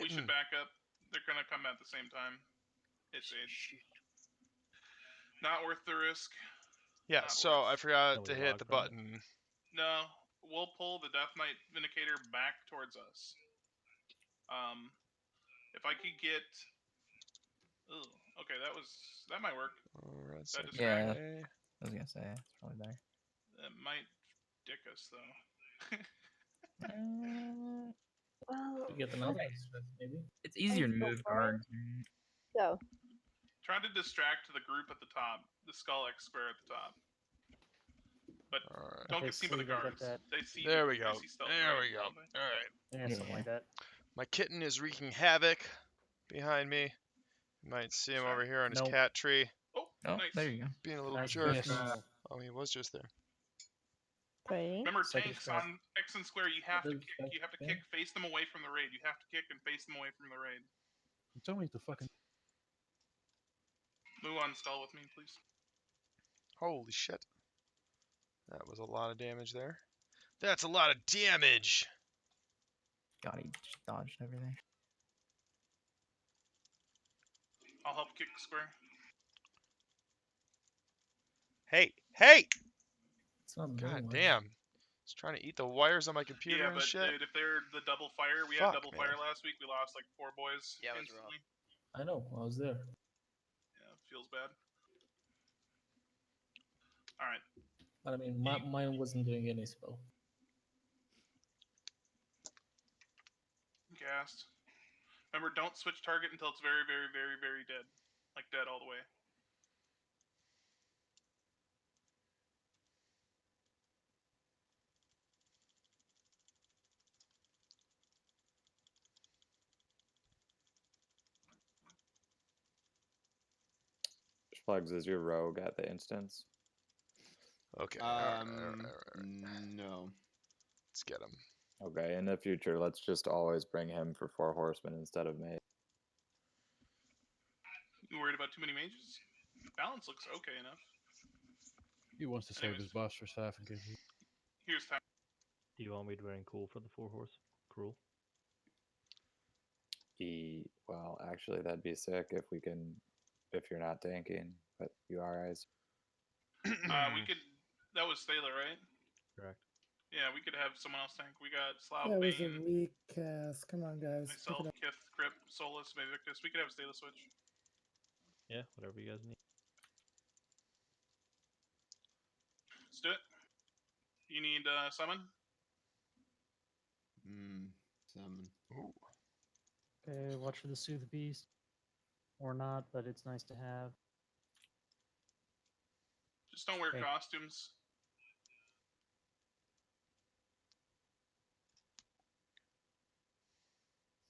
We should back up. They're gonna come at the same time. It's not worth the risk. Yeah, Not so worth. I forgot to hit the button. No, we'll pull the Death Knight Vindicator back towards us. If I could get... Ooh, okay, that might work. That yeah, I was gonna say, it's probably better. That might dick us, though. Well, You get another maybe. It's easier to move guards. Go. Try to distract the group at the top, the Skull X square at the top. But don't get seen by the guards. They see. There we go. They see stealth, There right? we go. All right. Yeah, something like that. My kitten is wreaking havoc behind me. You might see him over here on his cat tree. Oh, nice. There you go. Being a little jerk. Oh, he was just there. Remember, tanks on X and square. You have to kick. You have to kick. Face them away from the raid. You have to kick and face them away from the raid. Tell me to fucking. Move on, Skull with me, please. Holy shit. That was a lot of damage there. That's a lot of damage. God, he just dodged everything. I'll help kick square. Hey, hey! It's not God damn. It's trying to eat the wires on my computer and shit. Dude, if they're the double fire, we had double fire last week. We lost like 4 boys. Yeah, it was instantly. rough. I know, I was there. Yeah, it feels bad. Alright. But I mean, mine wasn't doing any spell. Gassed. Remember, don't switch target until it's very, very, very, very dead. Like dead all the way. Plugs is your rogue at the instance. Okay. No. Let's get him. Okay, in the future, let's just always bring him for 4 horsemen instead of mage. You worried about too many mages? Balance looks okay enough. He wants to save his boss for Sapph in case he... Here's time. Do you want me to wear cool for the 4 horse? Cruel? Well, actually, that'd be sick if we can... If you're not tanking, but you are, Eyes. We could... That was Thaler, right? Correct. Yeah, we could have someone else tank. We got Slough, That was a Bane, weak cast. Come on, guys. myself, Kith, Crip, Solus, Vivictus. We could have Stala switch. Yeah, whatever you guys need. Let's do it. You need summon? Summon. Ooh. Okay, watch for the Soothe Beast. Or not, but it's nice to have. Just don't wear costumes.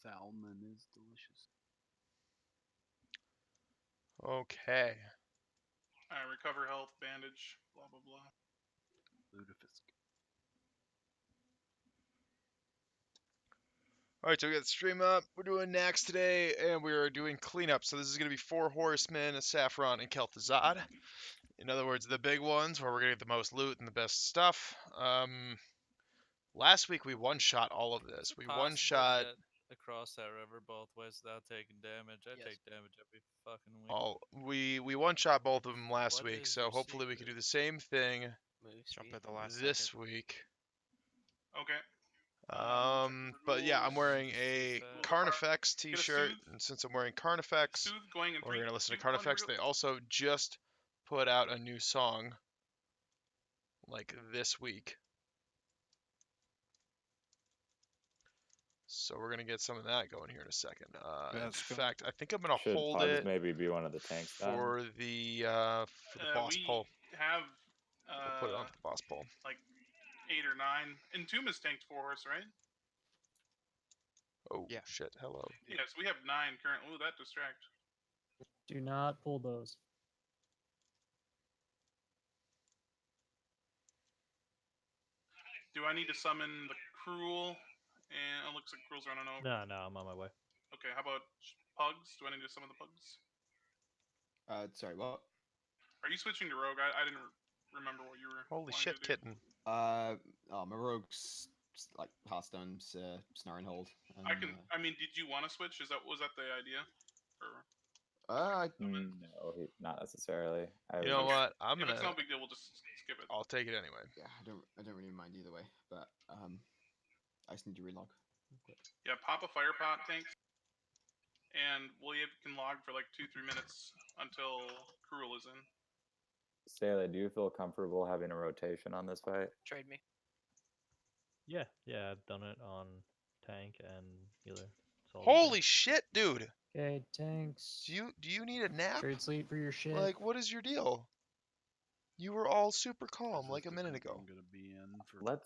Salmon is delicious. Okay. Alright, recover health, bandage, blah blah blah. Lutefisk. Alright, so we got the stream up. We're doing Nax today, and we are doing cleanup. So this is going to be 4 horsemen, a Saffron, and Kel'Thuzad. In other words, the big ones, where we're going to get the most loot and the best stuff. Last week we one-shot all of this. We one-shot... across that river both ways without taking damage. I take damage every fucking week. We one-shot both of them last week, so hopefully we can do the same thing this week. Okay. But yeah, I'm wearing a Carnifex t-shirt, and since I'm wearing Carnifex, we're going to listen to Carnifex. They also just put out a new song, like, this week. So we're going to get some of that going here in a second. In fact, I think I'm going to hold it maybe be one of the tanks for the boss pull. Have we'll put it on for the boss pull. Like 8 or 9. Entombed's tanked 4 horse, right? Oh yeah, shit. Hello. Yes, we have 9 currently. Ooh, that distract. Do not pull those. Do I need to summon the Cruel? And it looks like Cruel's running over. No, I'm on my way. Okay, how about Pugs? Do I need to summon the Pugs? Sorry, what? Are you switching to Rogue? I didn't remember what you were. Holy shit, kitten. My Rogue's like Hearthstone, Snare and Hold. And, I mean, did you want to switch? Was that the idea? Or no, not necessarily. You know what? I'm if gonna. it's no big deal, we'll just skip it. I'll take it anyway. Yeah, I don't really mind either way, but I just need to relog. Yeah, pop a fire pot tank, and William can log for like 2-3 minutes until Cruel is in. Staley, do you feel comfortable having a rotation on this fight? Trade me. Yeah, I've done it on tank and healer. Holy shit, dude! Okay, tanks. Do you need a nap? Trade sleep for your shit. Like, what is your deal? You were all super calm like a minute ago. I'm gonna be in for.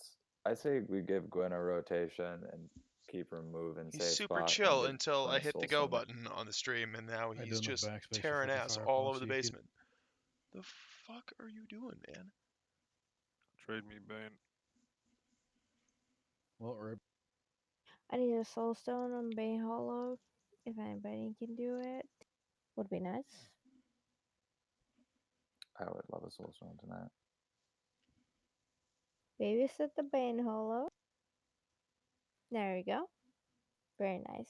I say we give Gwen a rotation and keep her moving. He's super chill until I hit the go button on the stream, and now he's just tearing ass all over the basement. The fuck are you doing, man? Trade me, Bane. Well, Rip. I need a soul stone on Bay Hollow. If anybody can do it, would be nice. I would love a soul stone tonight. Babysit the Bane Hollow. There we go. Very nice.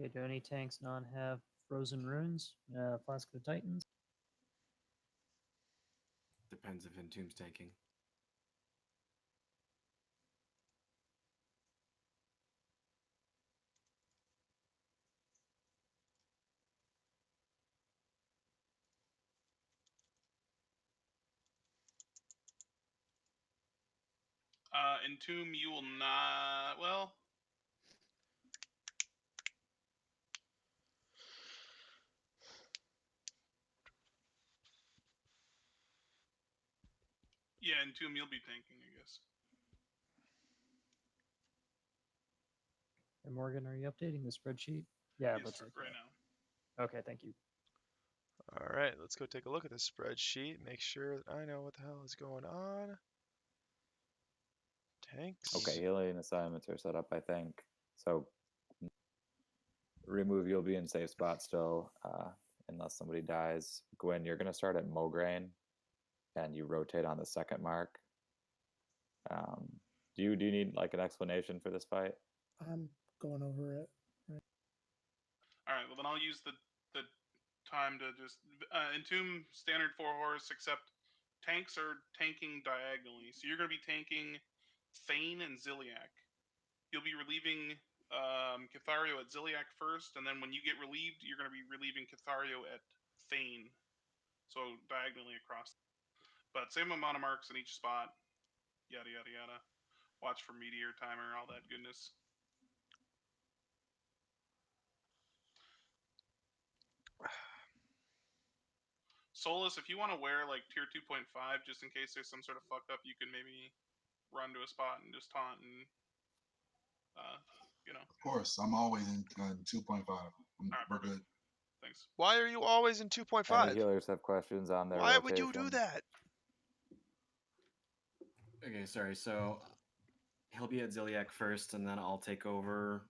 Okay, do any tanks not have frozen runes? Flask of the Titans? Depends if Entomb's tanking. Entomb, you will not. Well. Yeah, Entomb, you'll be tanking, I guess. And Morgan, are you updating the spreadsheet? Yeah, yes, let's right now. Okay, thank you. All right, let's go take a look at this spreadsheet. Make sure that I know what the hell is going on. Tanks. Okay, healing assignments are set up, I think. So remove, you'll be in safe spot still, unless somebody dies. Gwen, you're gonna start at Mograine, and you rotate on the second mark. Do you need like an explanation for this fight? I'm going over it. All right. Well, then I'll use the time to just Entomb standard 4-horse, except tanks are tanking diagonally. So you're going to be tanking Thane and Ziliac. You'll be relieving Cathario at Ziliac first, and then when you get relieved, you're going to be relieving Cathario at Thane. So diagonally across. But same amount of marks in each spot. Yada, yada, yada. Watch for meteor timer, all that goodness. Solus, if you want to wear like tier 2.5, just in case there's some sort of fuck up, you can maybe run to a spot and just taunt and, you know. Of course, I'm always in 2.5. We're good. Thanks. Why are you always in 2.5? Any healers have questions on their Why rotation? would you do that? Okay, sorry. So he'll be at Ziliac first, and then I'll take over.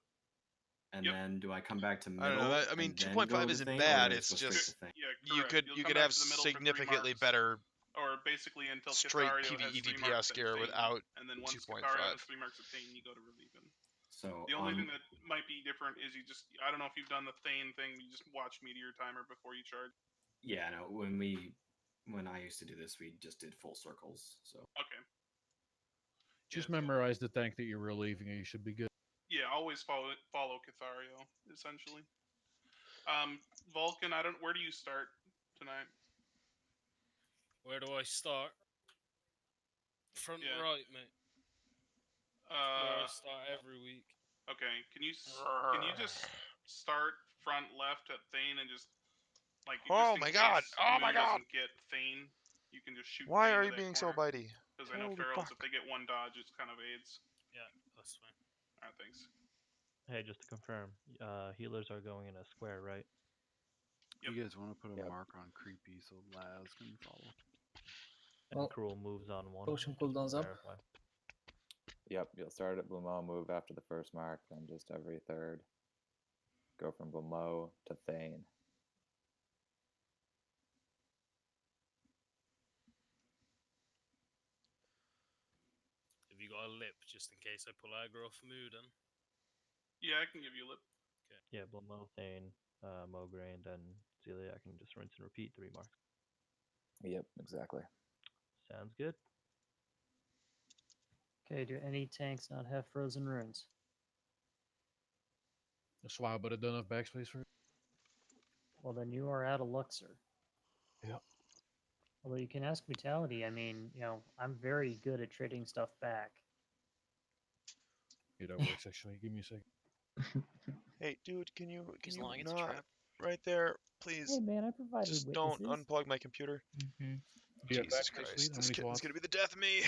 And then do I come back to middle? I don't know. I mean, 2.5 isn't bad. It's just you could have significantly better or basically until straight Cathario PvE has 3 DPS marks at gear Thane, without and then once 2.5. Cathario has 3 marks at Thane, you go to relieve him. So the only thing that might be different is you just, I don't know if you've done the Thane thing, you just watch meteor timer before you charge. Yeah, no. When I used to do this, we just did full circles. So okay. Just memorize the tank that you're relieving, and you should be good. Yeah, always follow Cathario, essentially. Vulcan, where do you start tonight? Where do I start? Front right, mate. Where I start every week. Okay, can you just start front left at Thane and just like Oh my god! Oh my god! Doesn't get Thane, you can just shoot. Why Thane are to you that being corner. so bitey? Because I know ferals, if they get 1 dodge, it kind of aids. Yeah, that's fine. Alright, thanks. Hey, just to confirm, healers are going in a square, right? You guys want to put a mark on creepy so Laz can follow? And Cruel moves on 1. Potion cooldowns up. Yep, you'll start at Blumel, move after the first mark, then just every third. Go from Blumel to Thane. Have you got a lip just in case I pull aggro for mood? And yeah, I can give you a lip. Okay. Yeah, Blamo, Thane, Mograine, and Zeliak can just rinse and repeat 3 marks. Yep, exactly. Sounds good. Okay, do any tanks not have frozen runes? That's why, but I don't have backspace for it. Well, then you are out of Luxor. Yep. Although you can ask Vitality. I mean, I'm very good at trading stuff back. Yeah, that works actually. Give me a second. Hey, dude, can you As long as it's a not trap. right there, please? Hey, man, I provided Just witnesses. don't unplug my computer. Mm-hmm. Jesus Christ, this kitten's gonna be the death of me.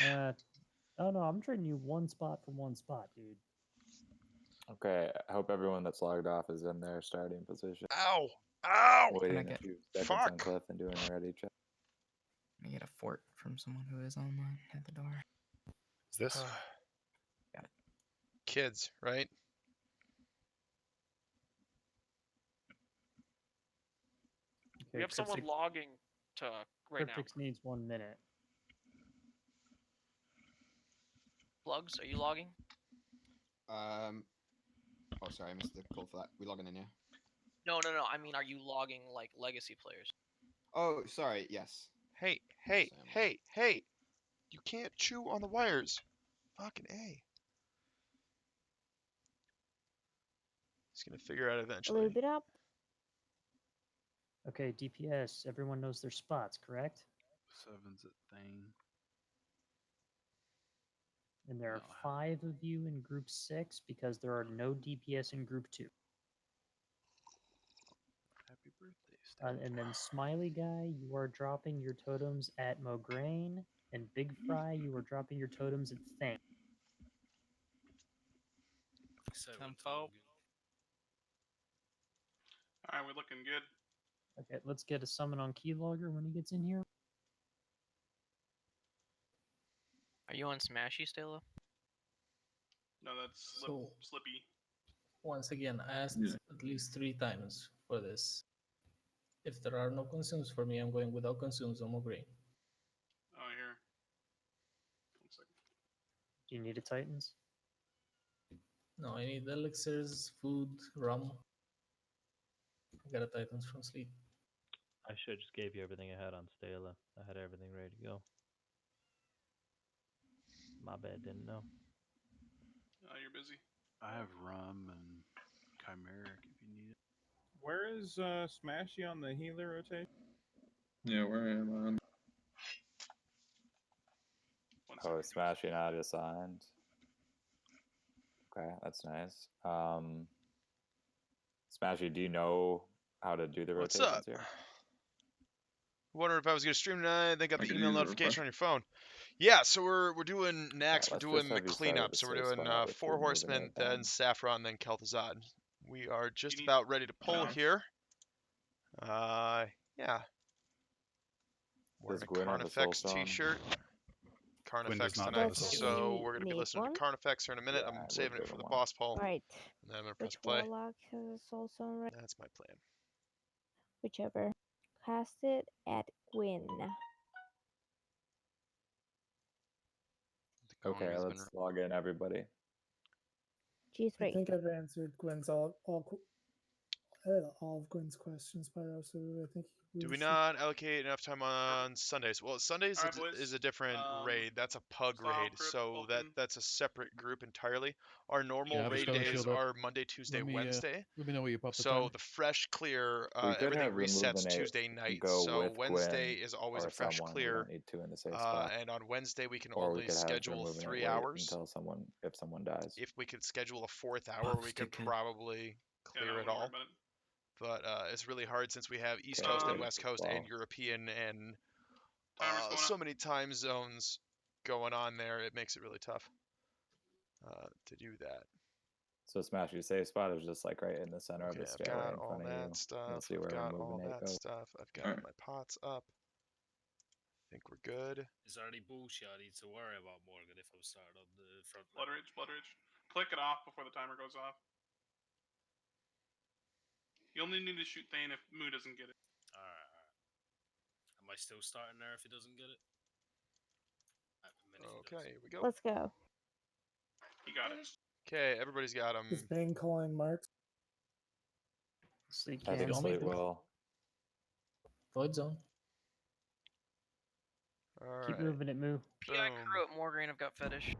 Oh no, I'm trading you one spot for one spot, dude. Okay, I hope everyone that's logged off is in their starting position. Ow! Ow! Waiting a few seconds on Cliff and doing a ready check. I get a fort from someone who is online at the door. Is this? Got it. Kids, right? We have someone logging to right now. Cryptix needs 1 minute. Plugs, are you logging? Oh, sorry, I missed the call for that. We logging in, yeah? No. I mean, are you logging like legacy players? Oh, sorry. Yes. Hey! You can't chew on the wires. Fucking A. He's gonna figure out eventually. Lube it up. Okay, DPS. Everyone knows their spots, correct? 7's at Thane. And there are 5 of you in Group 6 because there are no DPS in Group 2. Happy birthday, And then Smiley Guy, you are dropping your totems at Mograine, and Big Fry, you are dropping your totems at Thane. Tempo. Alright, we're looking good. Okay, let's get a summon on Keylogger when he gets in here. Are you on Smashy, Stella? No, that's So- Slippy. Once again, I asked at least 3 times for this. If there are no consumes for me, I'm going without consumes on Mograine. Oh, here. 1 second. Do you need a Titans? No, I need elixirs, food, rum. I got a Titans from sleep. I should have just gave you everything I had on Stela. I had everything ready to go. My bad, didn't know. Oh, you're busy. I have rum and chimeric if you need it. Where is Smashy on the healer rotation? Yeah, where am I? Oh, Smashing not assigned. Okay, that's nice. Smashy, do you know how to do the What's rotations up? here? Wondering if I was gonna stream tonight. They got the can email use a notification refresh. on your phone. Yeah, so we're doing Nax. We're let's doing just the have you start cleanup. at the So we're safe doing spot with 4 food moving horsemen, out then then. Saffron, then Kel'Thuzad. We are just need- about ready to pull no. here. Yeah. Wearing Does a Gwyn have a soul Carnifex stone? t-shirt. Gwyn does Carnifex not have a tonight, soul so stone. we're gonna be Need listening one? to Carnifex here in a minute. Yeah, I I'm would saving it give for him the one. boss poll, Right. and then I'm gonna press Which play. warlock has a soul stone? Right? That's my plan. Whichever. Cast it at Gwyn. Okay, Has been- let's log in, everybody. I G3. think I've answered Gwen's all of Gwen's questions by now, so I think Do we should- not allocate enough time on Sundays? Well, Sundays Alright, boys. is a different raid. That's a pug Style, raid, Crypt, so Vulcan. that's a separate group entirely. Our normal Yeah, I have a raid stone days shield up. are Monday, Tuesday, Let me, Wednesday. Let me know where you pop the So timer. the fresh clear, We could everything have resets Removinate Tuesday night. go So with Wednesday Gwyn is always or a fresh someone. We clear. don't need 2 in the safe spot. And on Wednesday we can Or we only could have schedule Removinate 3 wait hours. until if someone dies. If we could schedule a 4th hour, we could probably clear it all. But it's really hard since we have East Okay, Coast and good. West Coast Well, and European and Timer's going so up. many time zones going on there. It makes it really tough to do that. So Smash, your safe spot is just like right in the center of Okay, the I've stairway got in all front of you. that You'll stuff. see I've where got all Removinate that goes. stuff. I've got Alright. my pots up. I think we're good. Is there any bullshit I need to worry about, Morgan, if I'm starting on the front line? Blood Rage. Click it off before the timer goes off. You only need to shoot Thane if Moo doesn't get it. Alright. Am I still starting there if he doesn't get it? Okay, here we go. Let's go. You got it. Okay, everybody's got them. Is Bane calling marks? So you I can't think Slate will. Void zone. All Keep right. moving it, Moo. PI crew at Morgraine have got fetish.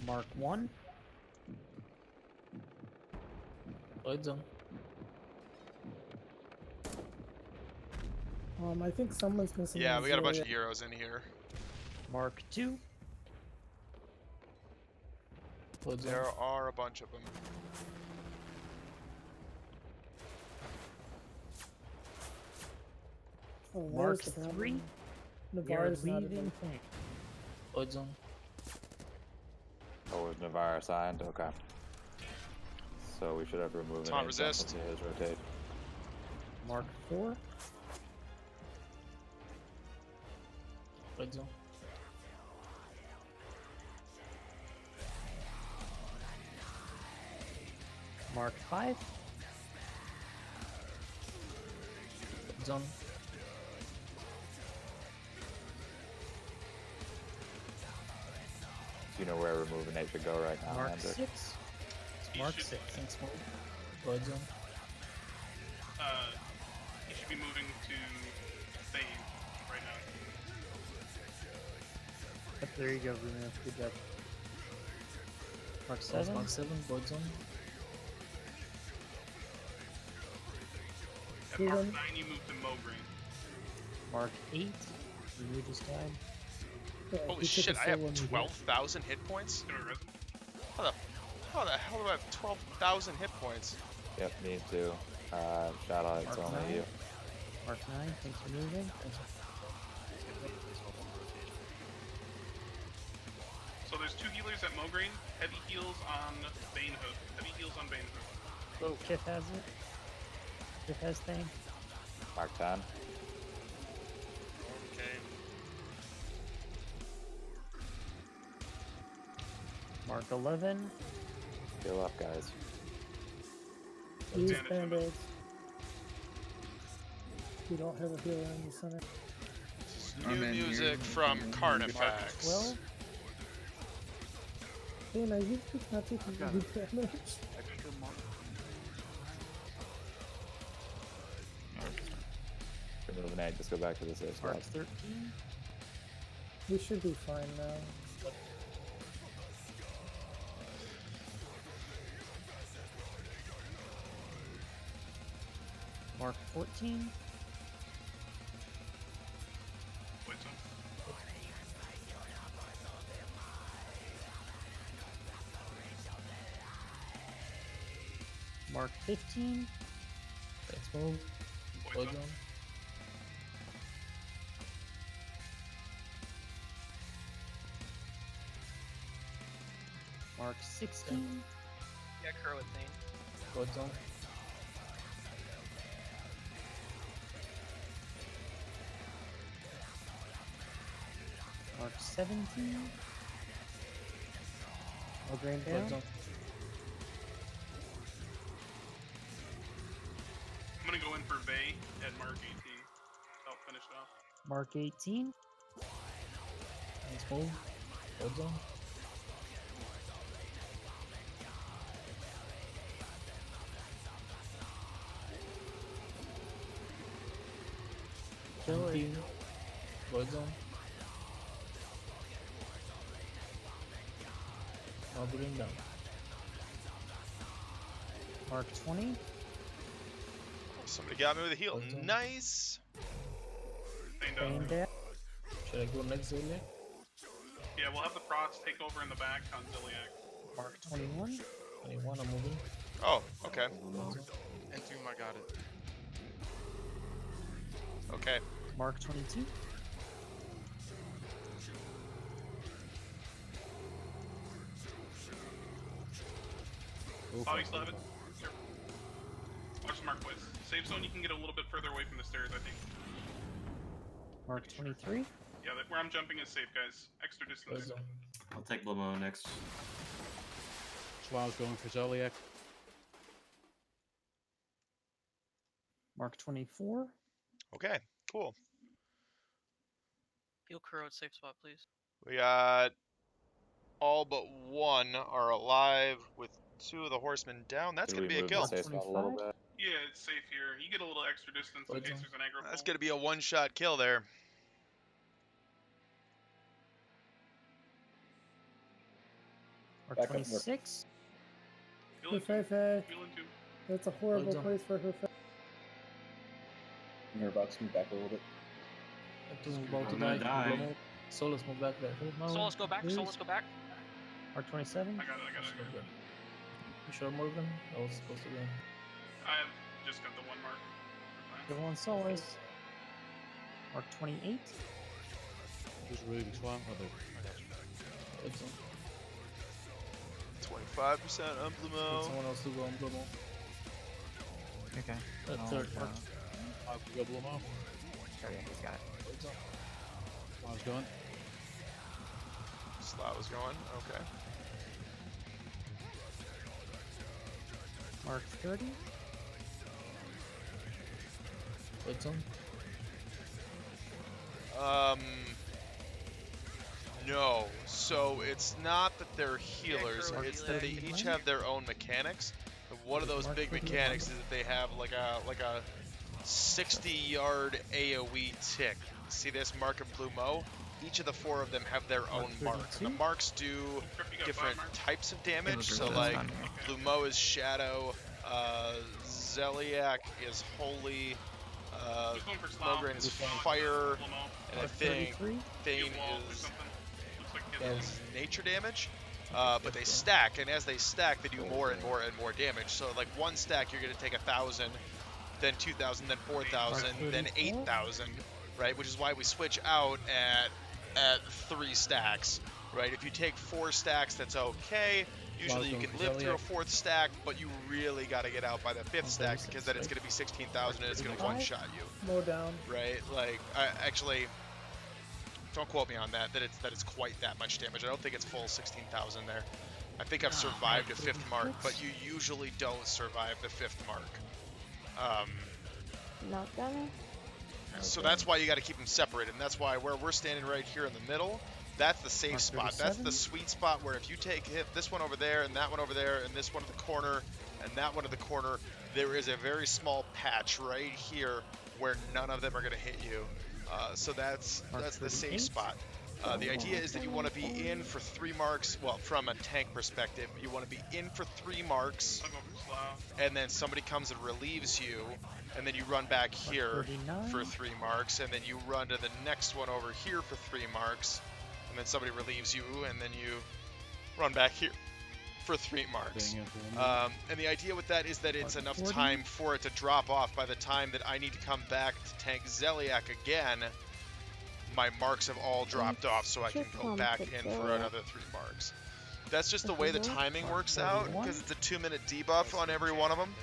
Mark 1. Void zone. I think someone's missing. Yeah, we got a bunch Zillion. of heroes in here. Mark 2. Void zone. There are a bunch of them. Oh, Mark there's the problem. 3. We are Navarre's not leaving in. tank. Void zone. Oh, was Navarre assigned? Okay. So we should have removed Taunt an resist. to his rotate. Mark 4. Void zone. Mark 5. Void zone. Do you know where removing A should go right now, Mark Hendrik? 6. It's Mark 6. Thanks, Void. Void zone. He should be moving to Bane right now. Yep, there you go, Bruno. Good job. Mark That's 7. Mark 7. Void zone. At Mark 9, you move to Mograine. Mark 8. Renew just died. Yeah, Holy he took shit, a I have solo move. 12,000 hit points? How the hell do I have 12,000 hit points? Yep, me too. Shout out, it's Mark only 9. you. Mark 9. Thanks for moving. So there's 2 healers at Mograine. Heavy heals on Banehood. Heavy heals on Banehood. Oh, Kith has it. Kith has thing. Mark 10. Okay. Mark 11. Heal up, guys. Use Advantage of it. band-aids. We don't have a healer in the center. New music from Carnifex. 12. Bane, are you not taking any damage? Extra mark. Removing A, just go back to the safe Mark spot. 13. We should be fine now. Mark 14. Wait, so Mark 15. Thanks, move. Void zone. Mark 16. Yeah, Crow at Thane. Void zone. Mark 17. Mograine Void down. zone. I'm gonna go in for Vey at Mark 18. Help finish it off. Mark 18. Thanks, move. Void zone. Kill it. Void zone. Mograine down. Mark 20. Somebody got me with a heal. Void zone. Nice. Bane Bane down. down. Should I go next, Zillion? Yeah, we'll have the procs take over in the back on Zilliac. Mark 21. 21, I'm moving. Oh, okay. Void zone. Entomb, I got it. Okay. Mark 22. Oh, you still have it? Sure. Watch the mark, boys. Safe zone, you can get a little bit further away from the stairs, I think. Mark 23. Yeah, where I'm jumping is safe, guys. Extra Void distance. zone. I'll take Blamo next. Swow's going for Zeliek. Mark 24. Okay, cool. Heal Crow at safe spot, please. We got all but one are alive with 2 of the horsemen down. That's going to be a kill. A little bit. Yeah, it's safe here. You get a little extra distance in case there's an aggro That's pull. going to be a one-shot kill there. Or 26. Hufefe. That's a horrible place for Hufefe. You're about to move back a little bit. About to die. Solus, move back there. Solus, go back. Solus, go back. R27. I got it. You sure, Morgan? I was supposed to go. I have just got the 1 mark. The one Solus. R28. Just really be swamp. 25% Umblumo. Someone else to go Umblumo. Okay. Third mark. I'll go Blumo. Oh yeah, he's got it. Slow's going. Slow is going. Okay. Mark 30. What's on? No. So it's not that they're healers, it's that they each have their own mechanics. And one of those big mechanics is that they have like a 60-yard AoE tick. See this mark in Blue Mo? Each of the 4 of them have their own mark. And the marks do different types of damage. So like Blue Mo is Shadow, Zeliak is Holy, Mograine is Fire, and I think Thane is Nature damage. But they stack, and as they stack, they do more and more and more damage. So like one stack, you're going to take 1,000, then 2,000, then 4,000, then 8,000, right? Which is why we switch out at 3 stacks, right? If you take 4 stacks, that's okay. Usually you can live through a 4th stack, but you really got to get out by the 5th stack because then it's going to be 16,000 and it's going to one-shot you. Mow down. Right? Like, actually, don't quote me on that. That it's quite that much damage. I don't think it's full 16,000 there. I think I've survived a 5th mark, but you usually don't survive the 5th mark. Not gonna. So that's why you got to keep them separated, and that's why where we're standing right here in the middle, that's the safe spot. That's the sweet spot where if you hit this one over there, and that one over there, and this one at the corner, and that one at the corner, there is a very small patch right here where none of them are going to hit you. So that's the safe spot. The idea is that you want to be in for 3 marks. Well, from a tank perspective, you want to be in for 3 marks, and then somebody comes and relieves you, and then you run back here for 3 marks, and then you run to the next one over here for 3 marks, and then somebody relieves you, and then you run back here for 3 marks. And the idea with that is that it's enough time for it to drop off. By the time that I need to come back to tank Zeliak again, my marks have all dropped off, so I can go back in for another 3 marks. That's just the way the timing works out, because it's a 2-minute debuff on every one of them.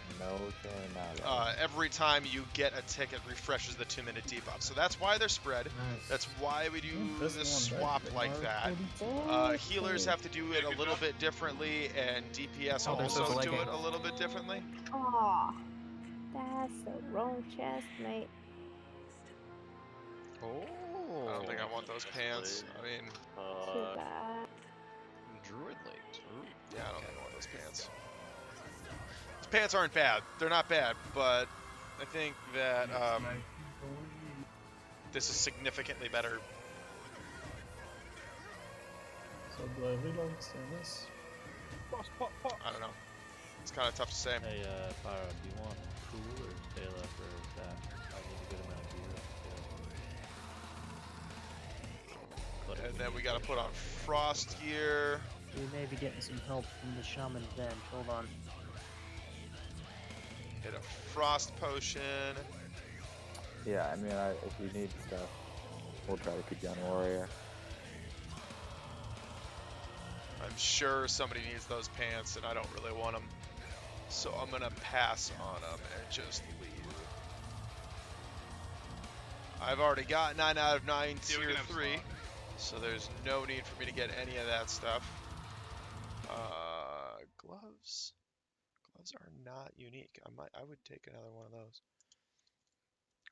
Every time you get a tick, it refreshes the 2-minute debuff. So that's why they're spread. That's why we do this swap like that. Healers have to do it a little bit differently, and DPS also do it a little bit differently. Aw, that's the wrong chest, mate. Oh. I don't think I want those pants. I mean, Too bad. Druid Link. Yeah, I don't think I want those pants. These pants aren't bad. They're not bad, but I think that this is significantly better. So do I reload this? I don't know. It's kind of tough to say. Hey, Pyro, do you want cool or stay left or that? I need a good amount of gear. And then we got to put on frost gear. We may be getting some help from the shaman bench. Hold on. Get a frost potion. Yeah, I mean, if you need stuff, we'll try to keep you on warrior. I'm sure somebody needs those pants, and I don't really want them. So I'm going to pass on them and just leave. I've already got 9 out of 9 tier 3. So there's no need for me to get any of that stuff. Gloves. Gloves are not unique. I would take another one of those.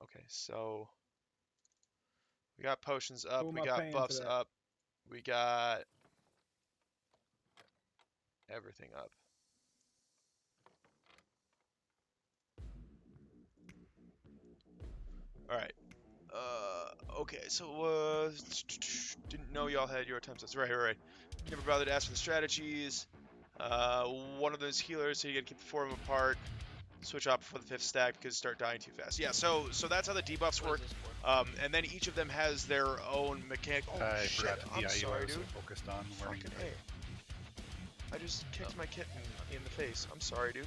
Okay, so we got potions up, we got buffs up, we got everything up. All right. Okay, so didn't know y'all had your attempts. That's right. Never bothered to ask for the strategies. One of those healers, so you gotta keep the 4 of them apart. Switch off before the 5th stack because start dying too fast. Yeah, so that's how the debuffs work. And then each of them has their own mechanic. Oh I shit! forgot I'm the DIU sorry, I was dude. focused on wearing. Fucking A. I just kicked my kitten in the face. I'm sorry, dude.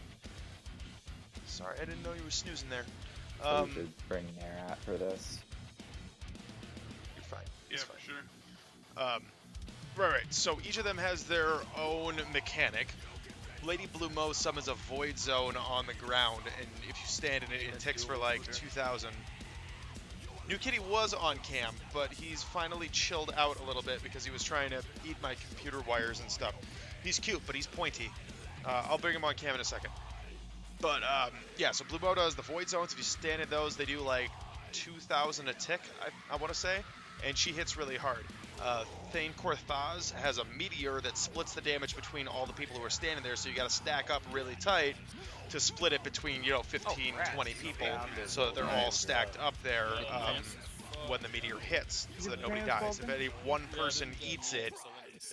Sorry, I didn't know you were snoozing there. So we should bring Nair for this. You're fine. Yeah, It's for fine. sure. Right. So each of them has their own mechanic. Lady Blue Mo summons a void zone on the ground, and if you stand in it, it ticks for like 2,000. New Kitty was on cam, but he's finally chilled out a little bit because he was trying to eat my computer wires and stuff. He's cute, but he's pointy. I'll bring him on cam in a second. But yeah, so Blue Mo does the void zones. If you stand in those, they do like 2,000 a tick, I want to say, and she hits really hard. Thane Korthaz has a meteor that splits the damage between all the people who are standing there, so you got to stack up really tight to split it between 15, 20 people, so that they're all stacked up there when the meteor hits, so that nobody dies. If any one person eats it,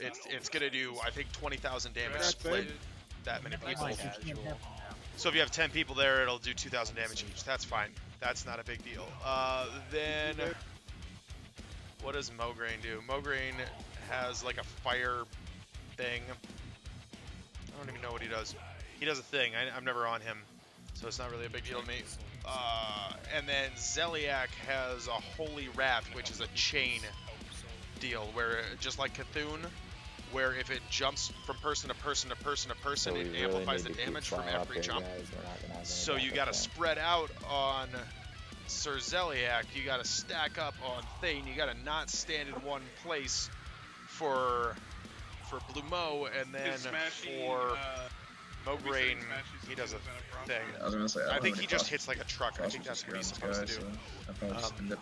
it's gonna do, I think, 20,000 damage split that many people. So if you have 10 people there, it'll do 2,000 damage each. That's fine. That's not a big deal. Then what does Mograine do? Mograine has like a fire thing. I don't even know what he does. He does a thing. I'm never on him, so it's not really a big deal to me. And then Zeliak has a Holy Wrath, which is a chain deal, where just like Cthulhu, where if it jumps from person to person to person to person, it amplifies the damage from every jump. So you got to spread out on Sir Zeliak, you got to stack up on Thane, you got to not stand in one place for Blue Mo, and then for Mograine, he does a thing. I was gonna say, I think he just hits like a truck. I think that's what he's supposed to do.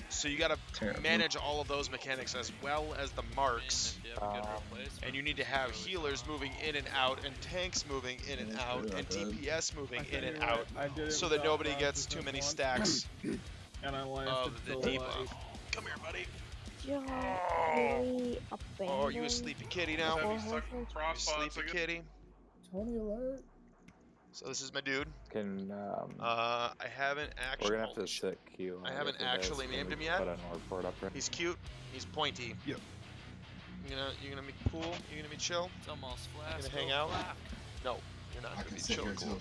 So you got to manage all of those mechanics as well as the marks, and you need to have healers moving in and out, and tanks moving in and out, and DPS moving in and out, so that nobody gets too many stacks of the debuff. Come here, buddy. Oh, you a sleepy kitty now? You sleepy kitty? Tony alert. So this is my dude. Can I haven't actually. We're gonna have to sit Q. I haven't actually named him yet. Put an report up right. He's cute. He's pointy. Yep. You gonna be cool? You gonna be chill? It's almost flat. You gonna hang out? No, you're not gonna be chill. Cool.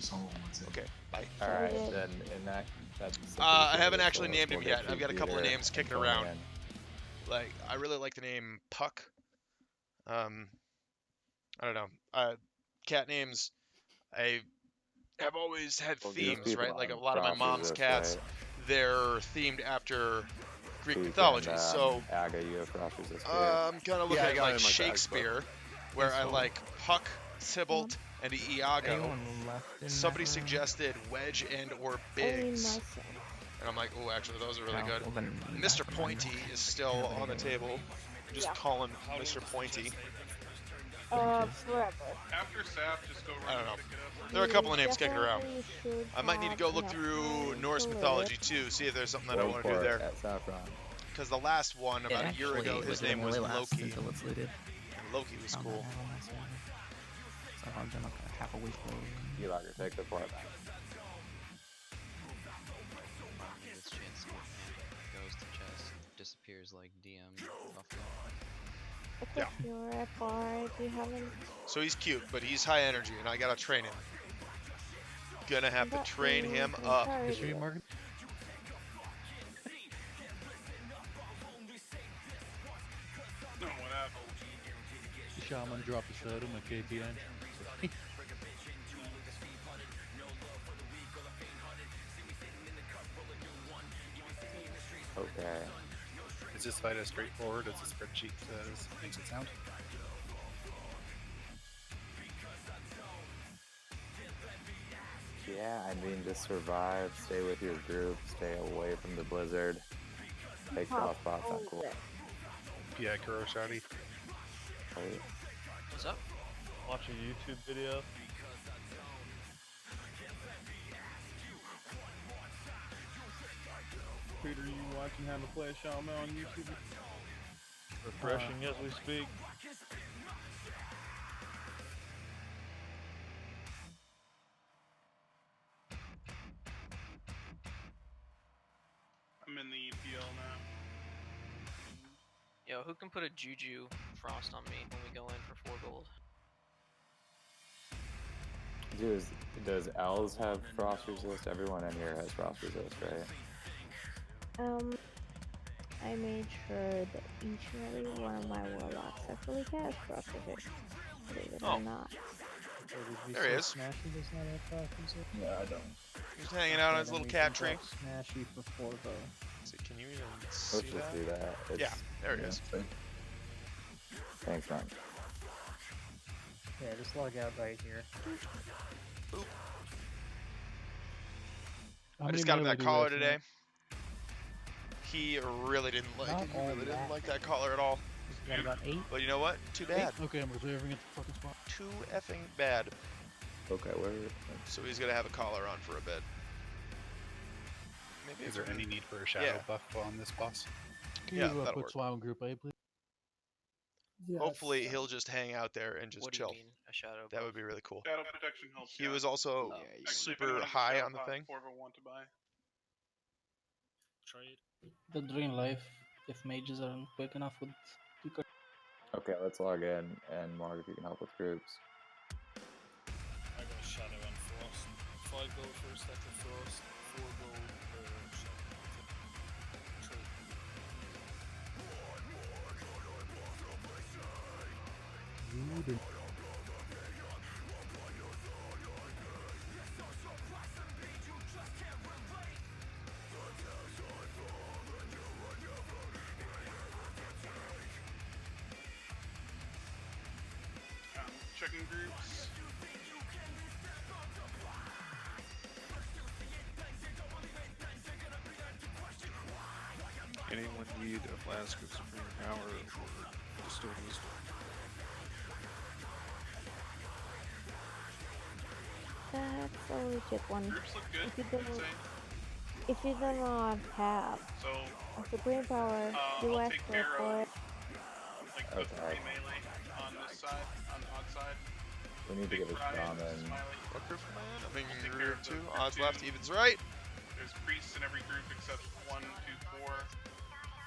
Okay, bye. All right, then in that's. I haven't actually named him yet. I've got a couple of names kicking around. Like I really like the name Puck. I don't know. Cat names. I have always had themes, right? Like a lot of my mom's cats, they're themed after Greek mythology. So I'm kind of looking at like Shakespeare, where I like Puck, Tybalt, and Iago. Somebody suggested Wedge and or Biggs. And I'm like, oh, actually, those are really good. Mr. Pointy is still on the table. Just call him Mr. Pointy. Forever. After Sapph, just go I run don't know. and pick it up. There are a couple of names kicking around. Definitely I might need to go look through Norse mythology too, see if there's something that I want to do there. Because the last one, about a year ago, his name was Loki. Until it's looted. And Loki was cool. So I've done like a half a week load. You like to take the part back. This chance goes to chest, disappears like DM Buffalo. Yeah. You're at bar. You haven't. So he's cute, but he's high energy, and I gotta train him. Gonna have to train him up. History, Morgan? No, what happened? The shaman dropped a soda in my KPN. Okay. Is this fight as straightforward as the spreadsheet makes it sound? Yeah, I mean, just survive, stay with your group, stay away from the blizzard, take soft spots on cool. Yeah, Kuro Shotty. What's up? watch a YouTube video. Peter, you watching how to play Shaman on YouTube? Refreshing as we speak. I'm in the EPL now. Yo, who can put a Juju Frost on me when we go in for 4 gold? Does L's have frost resist? Everyone in here has frost resist, right? I made sure that each and every one of my warlocks actually has frost resist, believe it or not. There he is. Smashy does not have frost resist? Yeah, I don't. He's hanging out on his little cat tree. Smashy for Forvo. See, can you even Let's see just that? do that. Yeah, there it is. Thanks, man. Yeah, just log out right here. Boop. How I just many got him melee that do you collar have today. tonight? He really didn't like Not it. He all really didn't that. like that collar at all. Got about 8. But you know what? Too bad. Okay, I'm reserving it the fucking spot. Too effing bad. Okay, where? So he's gonna have a collar on for a bit. Maybe Is there any need for a shadow buff on this boss? Can Yeah, you that'll put work. Swam in group A, please? Yes. Hopefully he'll just hang out there and just What do chill. you mean, a shadow That buff? would be really cool. Shadow protection helps. He was also Yeah, you super high on the thing. Want to buy. Trade. The drain life if mages aren't quick enough with Pika. Okay, let's log in, and Mark, if you can help with groups. I got Shadow and Frost. 5 gold for a stack of Frost, 4 gold per Shadow. Trade. Checking groups. Anyone need a flask of Supreme Power or Distilled Wisdom? That's a legit one. Groups look good. If you don't have So a Supreme Power, do I'll ask take for care it. of like the 3 melee on this side, on the odd side. We need to get a shaman. What group am I in? I'm in group 2. Odds left, evens right. There's priests in every group except 1, 2, 4.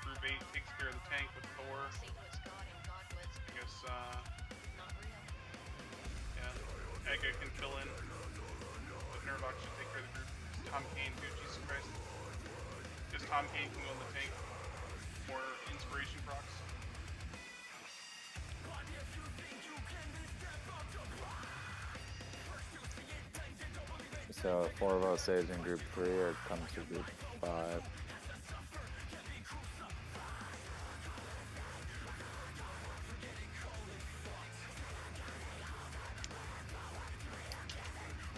Group 8 takes care of the tank with Thor. I guess, yeah. Ega can fill in. But Nerdlock should take care of the group. Tom Kane too, Jesus Christ. Because Tom Kane can go in the tank. More inspiration procs. So 4 of us saves in group 3 or comes to group 5.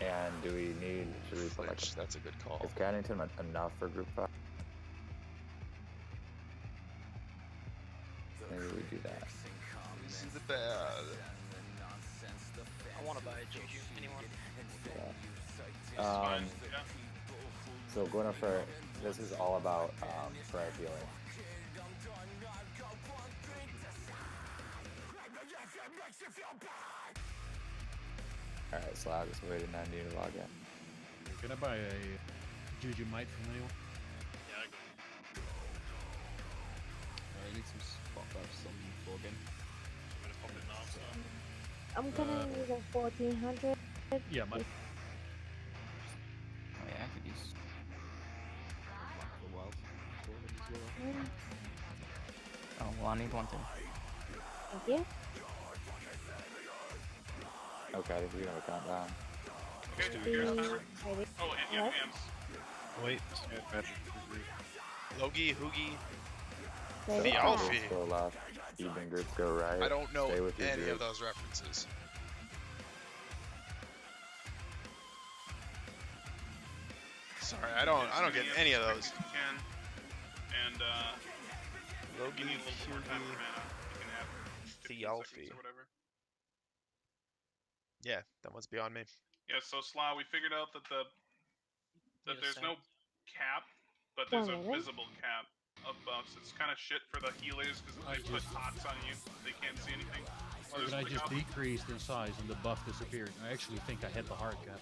And do we need, should we put like that's a good call. Is Cannington enough for group 5? Maybe we do that. This is the bad. I want to buy a Juju. Anyone? Yeah. So going for this is all about prayer healing. Alright, so I just waited 90 to log in. Can I buy a Juju Might from anyone? Yeah, I got I need some spot buffs on Morgan. I'm gonna pop it now, so. I'm gonna need a 1400. Yeah, Might. Oh yeah, I could use the wild as well. Oh, well, I need one thing. Thank you. Okay, I think we have a countdown. Okay, here's the timer. Oh, and yeah, What? hands. Wait. Logie, Hoogie, Ready? the Alfie. Groups go left, even groups go right. I don't know Stay with your any group. of those references. Sorry, I don't get any of those. You can. And, Logie, you need a little bit more time for mana. You can have 15 the Alfie. seconds or whatever. Yeah, that one's beyond me. Yeah, so Slough, we figured out that there's no cap, but Oh, there's a really? visible cap of buffs. It's kind of shit for the healers because if they put hots on you, they can't see anything. So But I just decreased in size and the buff disappeared. I actually think I hit the hard cap.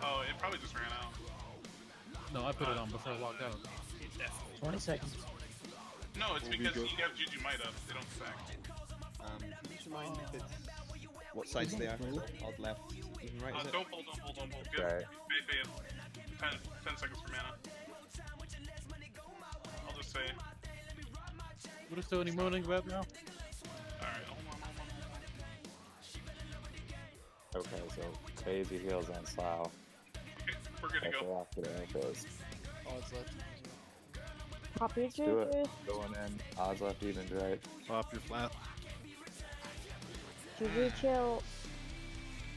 Oh, it probably just ran out. No, I put it on before I logged out. 20 seconds. No, it's because you have Juju Might up. They don't affect. Just remind me if it's what sides they are. Odd left, even right. Is it? Don't pull. Good. Right. 10 seconds for mana. I'll just say. What is Tony moaning about now? Alright, hold on. Okay, so crazy heals on Slough. Okay, we're good to go. After the interface. Odds left. Pop your Do it. juice. Going in. Odds left, evens right. Pop your flat. Juju chill.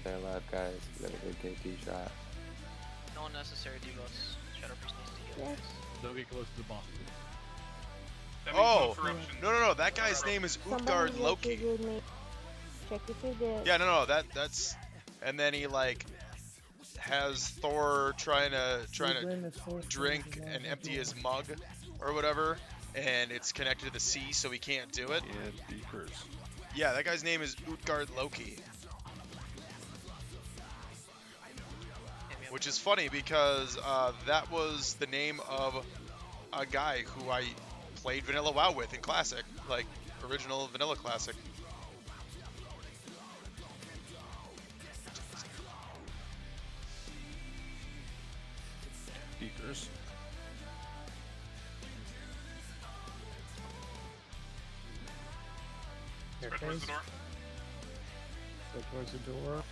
Stay alive, guys. We got a good KT shot. No unnecessary debuffs. Shadow Priest needs to heal. Yes. Don't get close to the boss. Oh, no. That guy's name is Utgard Loki. Check if you did. Yeah, no. That's, and then he like has Thor trying to drink and empty his mug or whatever, and it's connected to the sea, so he can't do it. Yeah, deepers. Yeah, that guy's name is Utgard Loki. Which is funny because that was the name of a guy who I played Vanilla WoW with in Classic, like original Vanilla Classic. Deepers. Spread towards the door. Go towards the door.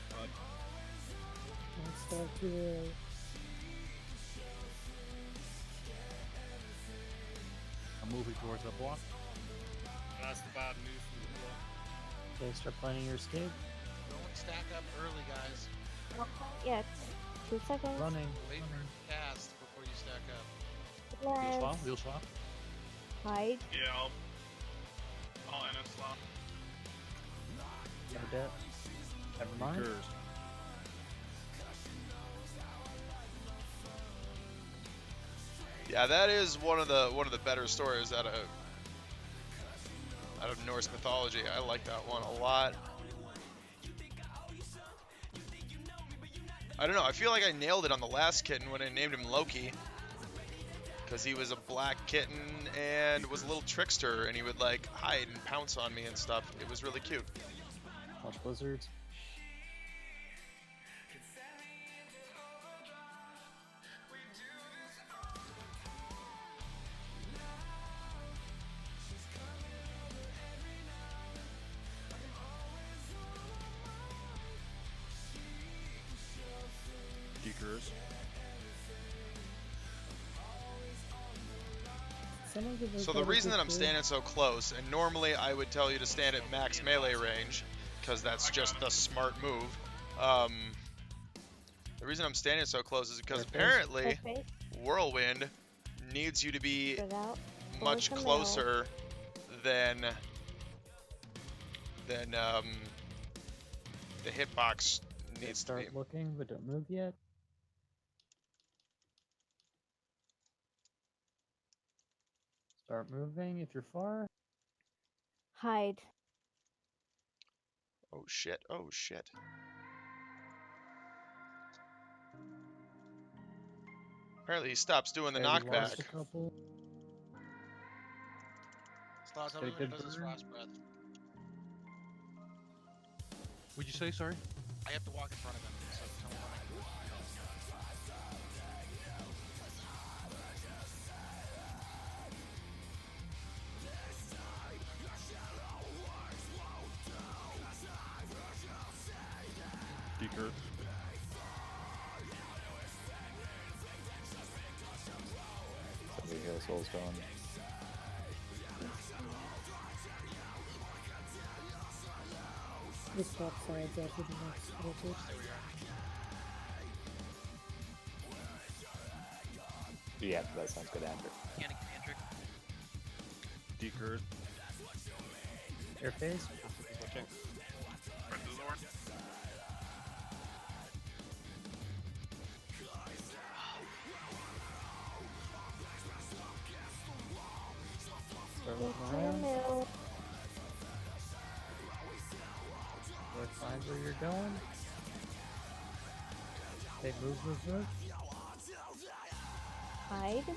Don't start too early. I'm moving towards the block. That's the bad news from the block. Okay, start planning your escape. Don't stack up early, guys. Not quite yet. 2 seconds. Running. Wait for the cast before you stack up. Wheel swap. Hide. Yeah, I'll NS Slough. No debt. Never mind. Yeah, that is one of the better stories out of Norse mythology. I like that one a lot. I don't know. I feel like I nailed it on the last kitten when I named him Loki, because he was a black kitten and was a little trickster, and he would like hide and pounce on me and stuff. It was really cute. Watch blizzards. Deekers. So the reason that I'm standing so close, and normally I would tell you to stand at max melee range, because that's just the smart move. The reason I'm standing so close is because apparently Whirlwind needs you to be much closer than the hitbox needs to be. Start looking, but don't move yet. Start moving if you're far. Hide. Oh shit, oh shit. Apparently he stops doing the knockback. Slough, tell me when it does this frost breath. What'd you say, sorry? I have to walk in front of him, so tell me when. Deeker. Somebody heal Soulstone. Just swap sides after the next rotation. Yeah, that sounds good, Andrew. Mechanic Mantric. Deeker. Air phase. around. middle. Find where you're going. Okay, move. Hide.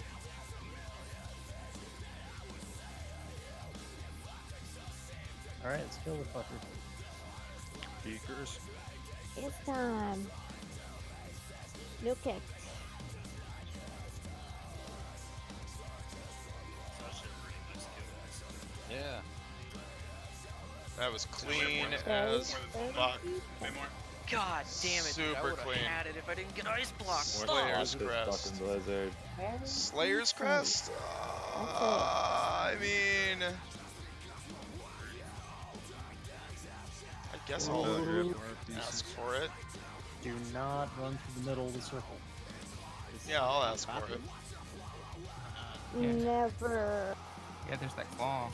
Alright, let's kill the fucker. Beakers. It's time. Nuke it. Yeah. That was clean as fuck. God damn it! Dude, I Super would clean. have had it if I didn't get ice block. Slayer's Crest. Fucking blizzard. Slayer's Crest? I mean... I guess I'll ask for it. Do not run through the middle of the circle. Yeah, I'll ask for it. Never. Yeah, there's that claw.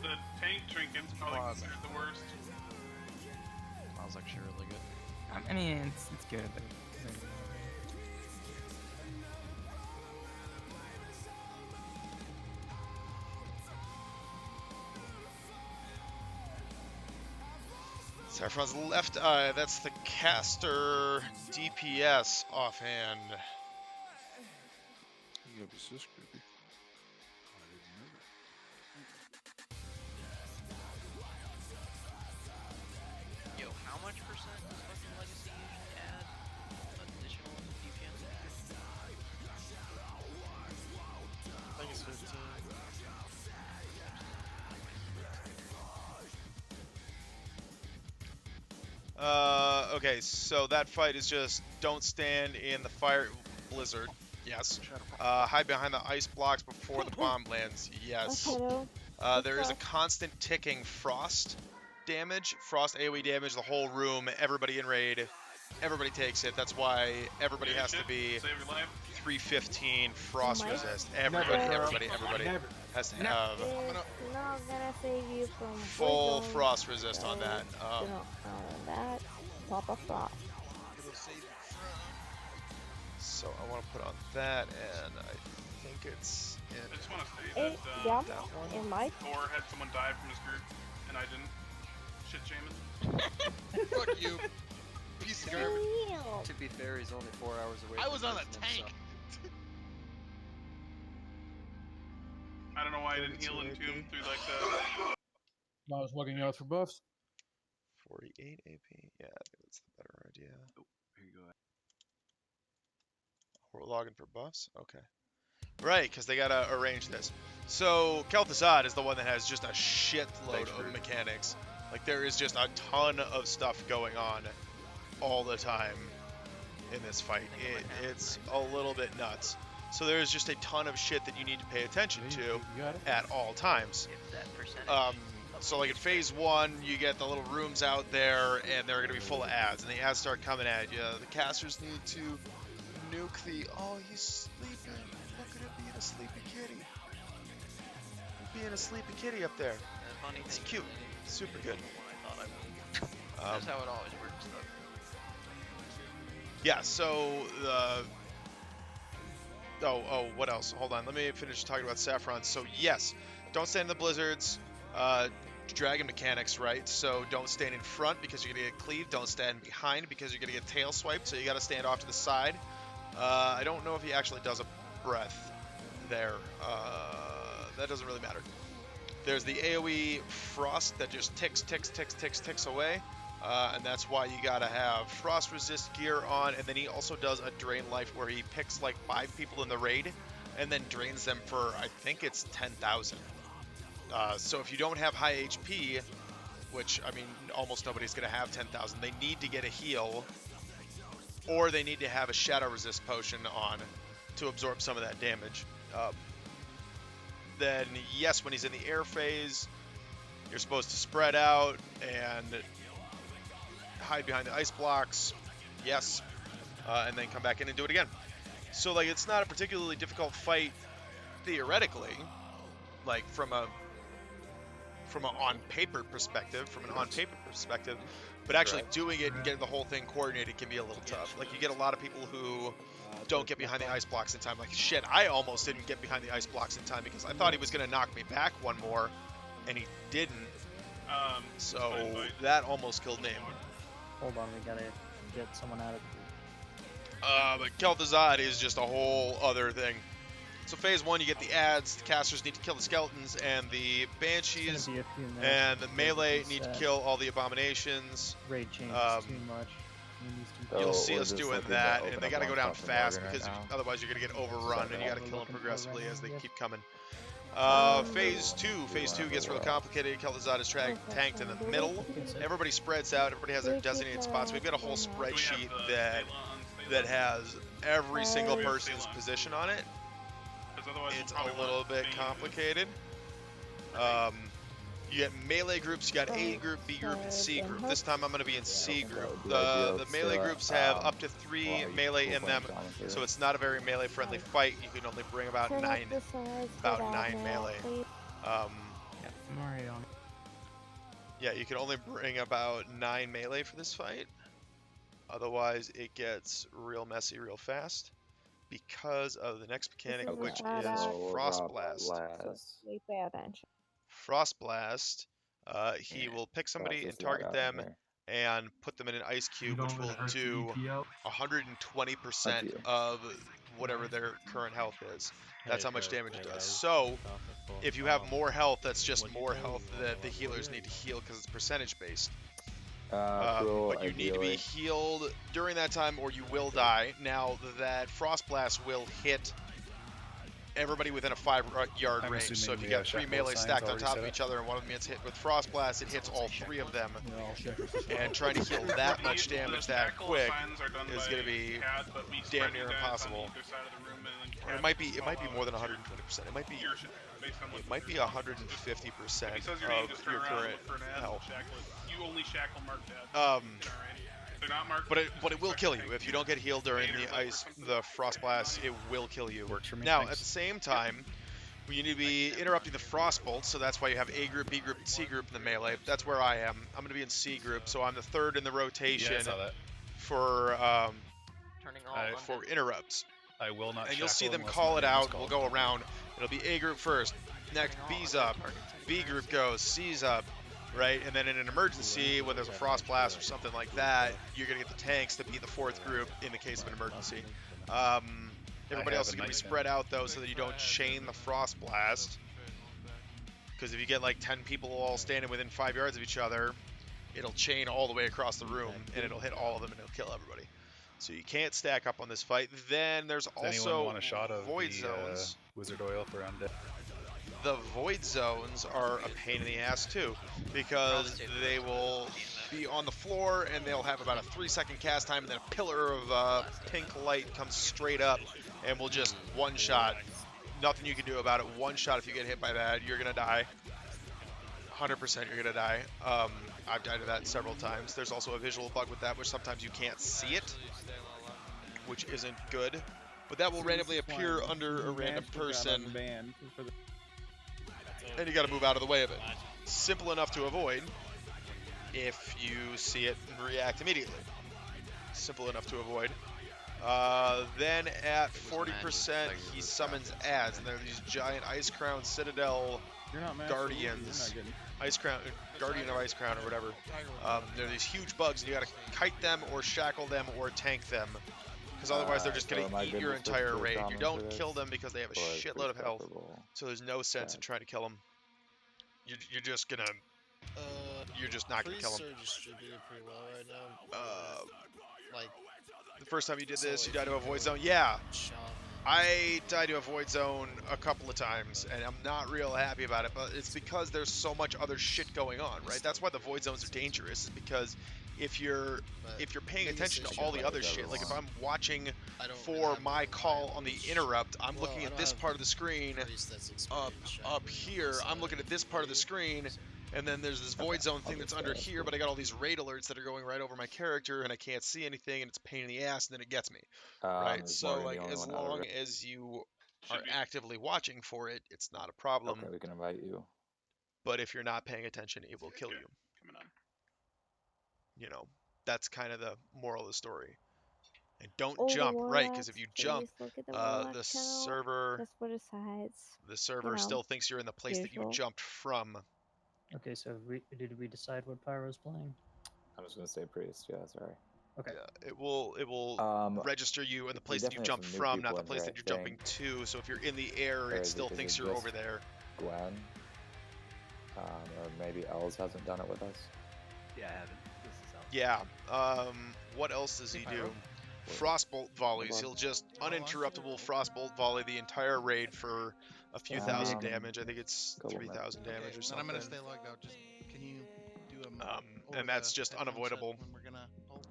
The tank trinket's probably considered the worst. Smells actually really good. I mean, it's good, but Saffron's left eye, that's the caster DPS offhand. You gotta be so creepy. Yo, how much percent does fucking Legacy usually add additional DPS? I think it's 15. Okay, so that fight is just don't stand in the fire blizzard. Yes. Hide behind the ice blocks before the bomb lands. Yes. There is a constant ticking frost damage, frost AoE damage, the whole room, everybody in raid, everybody takes it. That's why everybody has to be 315 frost resist. Everybody has to have It's not gonna save you from full poison, frost resist on that. that pop a frost. So I want to put on that, and I think it's in. I just want to say Yeah, that one. it might. Thor had someone die from his group, and I didn't. Shit, Shaman. Fuck you. Piece of garbage. To be fair, he's only 4 hours away. I from was on a Christmas, tank. I don't know why I didn't heal into him through like the. I was looking out for buffs. 48 AP. Yeah, I think that's the better idea. Oh, here you go. We're logging for buffs? Okay. Right, because they gotta arrange this. So, Kel'Thuzad is the one that has just a shitload of mechanics. Like, there is just a ton of stuff going on all the time in this fight. It's a little bit nuts. So there's just a ton of shit that you need to pay attention to at all times. So like in phase 1, you get the little rooms out there, and they're going to be full of ads, and the ads start coming at you. The casters need to nuke the, oh, he's sleeping. Look at him being a sleepy kitty. Being a sleepy kitty up there. It's cute. Super good. That's how it always works, though. Yeah, so the... what else? Hold on, let me finish talking about Saffron. So yes, don't stand in the blizzards. Dragon mechanics, right? So don't stand in front because you're gonna get cleaved. Don't stand behind because you're gonna get tail swiped. So you gotta stand off to the side. I don't know if he actually does a breath there. That doesn't really matter. There's the AoE frost that just ticks away. And that's why you gotta have frost resist gear on, and then he also does a drain life where he picks like 5 people in the raid and then drains them for, I think it's 10,000. So if you don't have high HP, which I mean almost nobody's gonna have 10,000, they need to get a heal, or they need to have a shadow resist potion on to absorb some of that damage. Then yes, when he's in the air phase, you're supposed to spread out and hide behind the ice blocks, yes, and then come back in and do it again. So like it's not a particularly difficult fight theoretically, like from an on paper perspective, but actually doing it and getting the whole thing coordinated can be a little tough. Like you get a lot of people who don't get behind the ice blocks in time. Like, shit, I almost didn't get behind the ice blocks in time because I thought he was going to knock me back one more, and he didn't. So that almost killed me. Hold on, we gotta get someone out of But Kel'Thuzad is just a whole other thing. So phase 1, you get the ads, the casters need to kill the skeletons, and the banshees, and the melee need to kill all the abominations. Raid changes too much. You'll see us doing that, and they gotta go down fast because otherwise you're gonna get overrun, and you gotta kill them progressively as they keep coming. Phase 2 gets real complicated. Kel'Thuzad is tanked in the middle. Everybody spreads out. Everybody has their designated spots. We've got a whole spreadsheet that has every single person's position on it. It's a little bit complicated. You get melee groups. You got A group, B group, and C group. This time I'm going to be in C group. The melee groups have up to 3 melee in them, so it's not a very melee friendly fight. You can only bring about 9 melee. Yeah, you can only bring about 9 melee for this fight. Otherwise, it gets real messy real fast because of the next mechanic, which is Frost Blast. Frost Blast, he will pick somebody and target them and put them in an ice cube, which will do 120% of whatever their current health is. That's how much damage it does. So, if you have more health, that's just more health that the healers need to heal because it's percentage based. But you need to be healed during that time or you will die. Now, that Frost Blast will hit everybody within a 5-yard range. So if you got 3 melee stacked on top of each other and one of them gets hit with Frost Blast, it hits all 3 of them. And trying to heal that much damage that quick is going to be damn near impossible. Or it might be more than 120%. It might be 150% of your current health. You only shackle marked ads. They're not marked. But it will kill you if you don't get healed during the Frost Blast. It will kill you. Now, at the same time, you need to be interrupting the Frost Bolt, so that's why you have A group, B group, and C group in the melee. That's where I am. I'm going to be in C group, so I'm the 3rd in the rotation for interrupts. I will not. And you'll see them call it out. We'll go around. It'll be A group first. Next, B's up. B group goes. C's up. Right, and then in an emergency, when there's a Frost Blast or something like that, you're going to get the tanks to be the 4th group in the case of an emergency. Everybody else is going to be spread out, though, so that you don't chain the Frost Blast. Because if you get like 10 people all standing within 5 yards of each other, it'll chain all the way across the room, and it'll hit all of them, and it'll kill everybody. So you can't stack up on this fight. Then there's also Void Zones. Wizard Oil for undead. The Void Zones are a pain in the ass too, because they will be on the floor and they'll have about a 3-second cast time, and then a pillar of pink light comes straight up and will just one-shot. Nothing you can do about it. One shot, if you get hit by that, you're gonna die. 100% you're gonna die. I've died to that several times. There's also a visual bug with that, which sometimes you can't see it, which isn't good. But that will randomly appear under a random person. And you got to move out of the way of it. Simple enough to avoid if you see it and react immediately. Simple enough to avoid. Then at 40%, he summons ads, and they're these giant Ice Crown Citadel Guardians. Ice Crown, Guardian of Ice Crown, or whatever. They're these huge bugs, and you got to kite them, or shackle them, or tank them. Because otherwise they're just going to eat your entire raid. You don't kill them because they have a shitload of health. So there's no sense in trying to kill them. You're just going to... you're just not going to kill them. Pretty well right now. Like, the first time you did this, you died to a Void Zone. Yeah. I died to a Void Zone a couple of times, and I'm not real happy about it, but it's because there's so much other shit going on, right? That's why the Void Zones are dangerous, is because if you're paying attention to all the other shit, like if I'm watching for my call on the interrupt, I'm looking at this part of the screen. Up here, I'm looking at this part of the screen, and then there's this Void Zone thing that's under here, but I got all these raid alerts that are going right over my character, and I can't see anything, and it's a pain in the ass, and then it gets me. Right? So, like, as long as you are actively watching for it, it's not a problem. Okay, we can invite you. But if you're not paying attention, it will kill you. Coming on. You know, that's kind of the moral of the story. And don't All the jump, right? Because if you jump, warlocks, please look at the warlock the channel. server Just for the sides. still thinks you're in the place that you usual. jumped from. Okay, so did we decide what Pyro's playing? I was gonna say priest. Yeah, sorry. Okay. Yeah, it will register you in the place that you definitely have jumped some new from, not people the in place here, that I you're jumping think. to. So if you're in the air, Or it is still it thinks you're just over there. Gwen, or maybe Els hasn't done it with us. Yeah, I haven't. This is out. Yeah. What else does he do? Frostbolt volleys. He'll just uninterruptible frostbolt volley the entire raid for a few thousand damage. I think it's 3,000 damage or something. Then I'm gonna stay logged out. Just can you do a and that's just unavoidable. when we're gonna hold?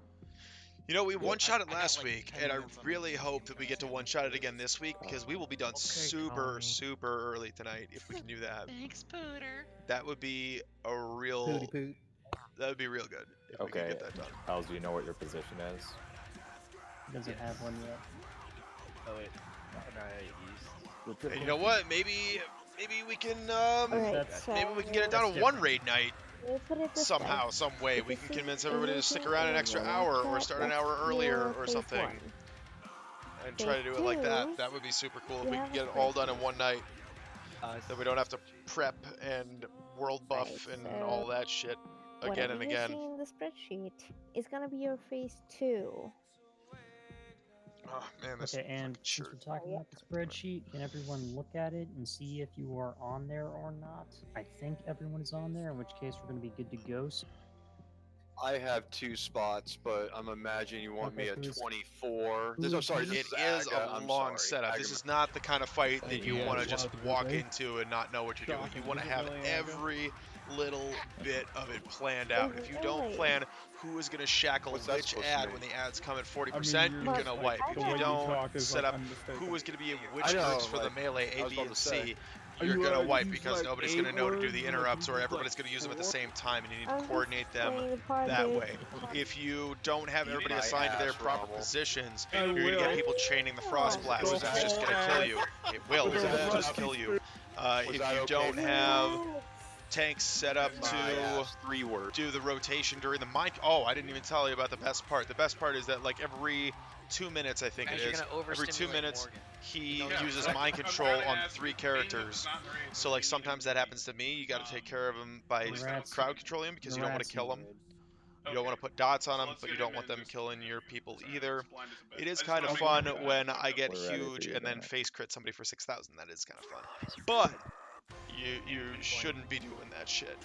You know, we one-shot it I got, last like, week, 10 and I minutes on really hope that we get to one-shot it again this week, because we will be done super early tonight if we can do that. Thanks, Pooter. That would be a real... Pooty poot. That would be real good if we could get that done. Els, do you know what your position is? Doesn't have one yet. Oh wait. Hey, you know what? Maybe we can so maybe we can get it down to one raid night. Somehow, some way, we can convince everybody to stick around an extra hour or start an hour earlier or something. And try to do it like that. That would be super cool if we could get it all done in one night. Then we don't have to prep and world buff and all that shit again and again. What you see in the spreadsheet is gonna be your phase 2. Oh man, this Okay, and since we're talking about the spreadsheet, can everyone look at it and see if you are on there or not? I think everyone is on there, in which case we're going to be good to go. I have 2 spots, but I'm imagining you want me at 24. It is a long setup. This is not the kind of fight that you want to just walk into and not know what you're doing. You want to have every little bit of it planned out. If you don't plan who is going to shackle which ad when the ads come at 40%, you're going to wipe. If you don't set up who is going to be in which groups for the melee A, B, and C, you're going to wipe because nobody's going to know to do the interrupts, or everybody's going to use them at the same time, and you need to coordinate them that way. If you don't have everybody assigned to their proper positions, you're going to get people chaining the frost blast, and that's just going to kill you. It will. It'll just kill you. If you don't have tanks set up to do the rotation during the mind. Oh, I didn't even tell you about the best part. The best part is that like every 2 minutes, I think it is, every 2 minutes he uses mind control on 3 characters. So like sometimes that happens to me. You got to take care of him by crowd controlling him because you don't want to kill him. You don't want to put dots on them, but you don't want them killing your people either. It is kind of fun when I get huge and then face crit somebody for 6,000. That is kind of fun. But you shouldn't be doing that shit.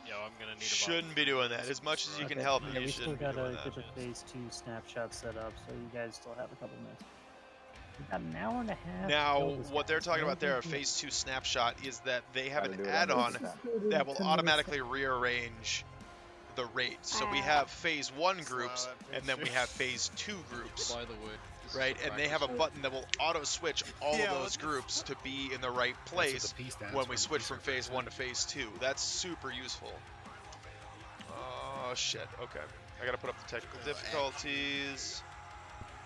Yeah, I'm gonna need. Shouldn't be doing that. As much as you can help it, you shouldn't be doing that. We still gotta get the phase 2 snapshot set up, so you guys still have a couple minutes. We've got an hour and a half. Now, what they're talking about there, a phase 2 snapshot, is that they have an add-on that will automatically rearrange the rates. So we have phase 1 groups, and then we have phase 2 groups. By the way. Right, and they have a button that will auto-switch all of those groups to be in the right place when we switch from phase 1 to phase 2. That's super useful. Oh, shit. Okay. I gotta put up the technical difficulties.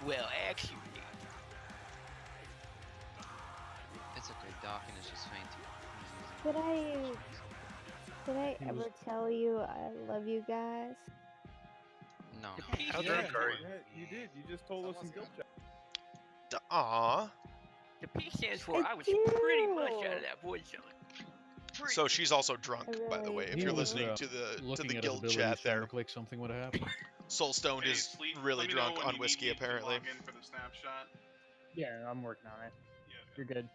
Well, actually... It's okay, Dawkins is just fainting. Did I ever tell you I love you guys? No. How drunk are you? You did. You just told us in guild chat. Aww. The P stands for I was pretty much out of that void zone. So she's also drunk, by the way. If you're listening to the guild chat there, click something would have happened. Soulstone is really drunk on whiskey, apparently. For the snapshot. Yeah, I'm working on it. Yeah. You're good.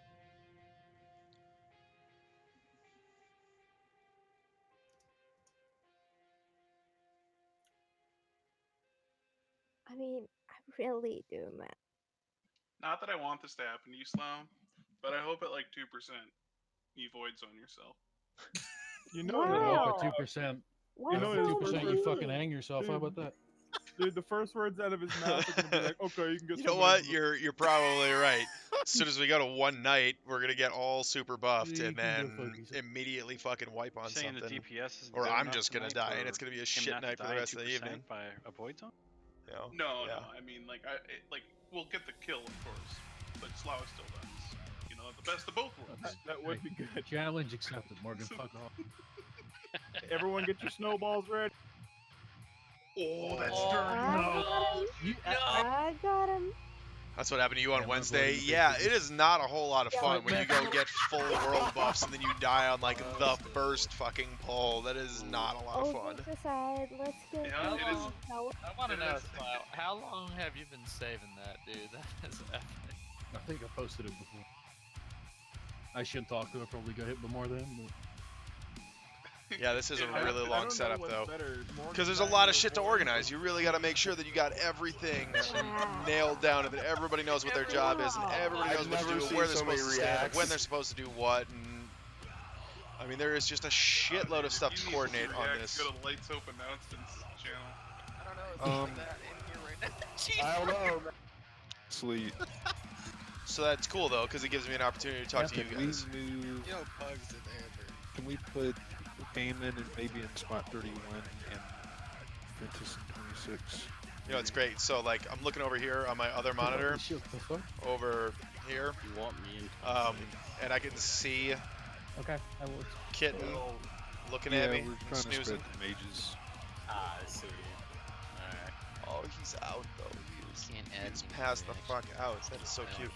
I mean, I really do, man. Not that I want this to happen to you, Sloan, but I hope at like 2% you void zone yourself. You know Wow. 2%. You know 2%. You fucking hang yourself. How about that? Dude, the first words out of his mouth are gonna be like, "Okay, you can get." You know what? You're probably right. As soon as we go to one night, we're gonna get all super buffed and then immediately fucking wipe on Saying something. the DPS is or good I'm enough just gonna tonight die and for it's gonna be a him shit not to night for the die rest of the 2% evening. by a void zone? You know? No, Yeah. no. I mean, like, like we'll get the kill, of course, but Slough still dies. You know, the best of both worlds. That would be good. Challenge accepted, Morgan. Fuck off. Everyone, get your snowballs ready. Oh, that's I got him. That's what happened to you on Yeah, Wednesday. voting the Yeah, pictures. it is not a whole lot of Yeah, fun when you go Matt. get full world buffs and then you die on like the first fucking pull. That is not a lot of Oh, fun. just aside, let's get Yeah, it is. I want to know, Smile, how long have you been saving that, dude? That is epic. I think I posted it before. I shouldn't talk to it. Probably got hit before then. But... Yeah, this is a I really don't long know setup what's though. better, morning Because there's a time lot or of shit to morning? organize. You really got to make sure that you got everything nailed down and that everybody knows what their job is and everybody knows what to do, where they're supposed to stand, when they're supposed to do what. And I mean, there is just a shitload of stuff to coordinate on this. Go to the Lights Hope announcements channel. I don't know if there's that in here right now. Jesus. I don't know. Sweet. So that's cool though, because it gives me an opportunity to talk to you Can we guys. move? You know, Pugs in there. Can we put Payman and maybe in spot 31 and Ventus in 26? You know, it's great. So like, I'm looking over here on my other monitor, over here, You want me in? and I can see Okay, that works. Kitten looking Yeah, at me, we're and trying to snoozing. spread the mages. Ah, I see. Alright. Oh, he's out though. Can't add He's me passed the fuck out. That is so cute.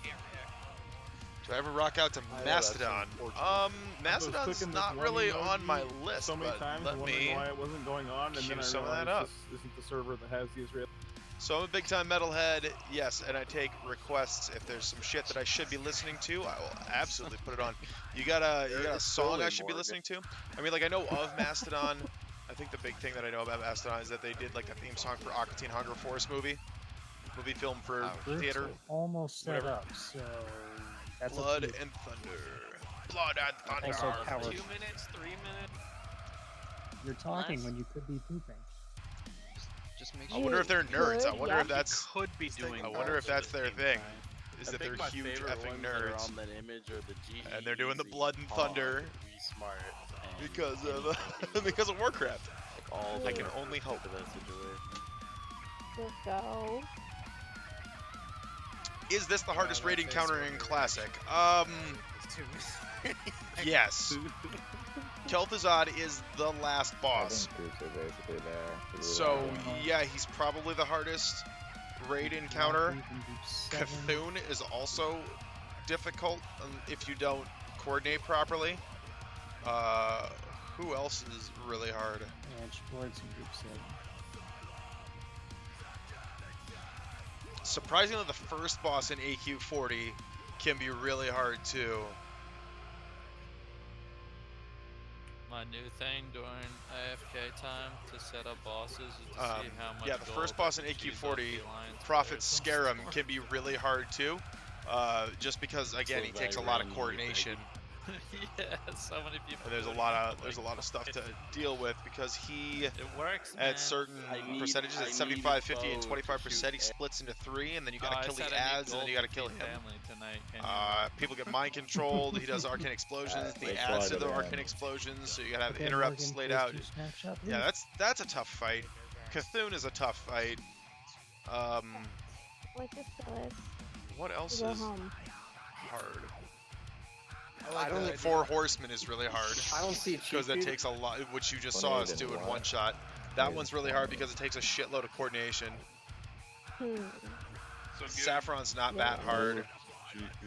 Do I ever rock out to I know, that's Mastodon? unfortunate. Mastodon's clicking this not one really emoji on my list, so many but times, let wondering me why it wasn't going on, and cue then I some of that realized up. this isn't the server that has the Israeli. So I'm a big time metalhead, yes, and I take requests. If there's some shit that I should be listening to, I will absolutely put it on. You got a song I should be listening to? I mean, like, I know of Mastodon. I think the big thing that I know about Mastodon is that they did like the theme song for Aqua Teen Hunger Force movie film for theater. Almost set Whatever. up, so that's Blood up to you. and Thunder. Blood and Thunder. Also power. 2 minutes, 3 minutes. You're talking Less? when you could be pooping. Just make I sure. wonder if they're nerds. I wonder if that's. Could be doing. I wonder if that's their thing. Is I that think they're my huge favorite effing ones that are nerds, on that image are the G and they're doing the Blood and Thunder Be smart. And because of anything because of Warcraft. like all I can the only hope. message away. Let's go. Is this the hardest raid encounter in Classic? Yes. Kel'Thuzad is the last I boss. think groups are basically there. So yeah, he's probably the hardest raid encounter. Cthulhu is also difficult if you don't coordinate properly. Who else is really hard? Yeah, Explored some group 7. Surprisingly, the first boss in AQ40 can be really hard too. My new thing during AFK time to set up bosses is to see how much Yeah, the gold first boss in I can use off AQ40, the alliance Prophet players. Scarum, can be really hard too. Just because again, he takes a lot of coordination. Yeah, so many people. And there's a lot of stuff to deal with because he It works, man. at certain percentages at 75, 50, and 25% he splits into 3, and then you Oh, gotta I kill said the I need ads, and then you gold gotta kill to him. feed family tonight, can you? People get mind controlled. He does arcane explosions. The Wait, adds to slide the it arcane in. explosions, so you gotta have Okay, interrupts Morgan, laid please out. do snapshot, Yeah, please. that's a tough fight. Cthulhu is a tough fight. Like this for this. What else Go is home. hard? I don't. Four Horsemen is really hard. I don't see because that takes a lot, which you just saw us do in one shot. That one's really hard because it takes a shitload of coordination. So Saffron's not that hard.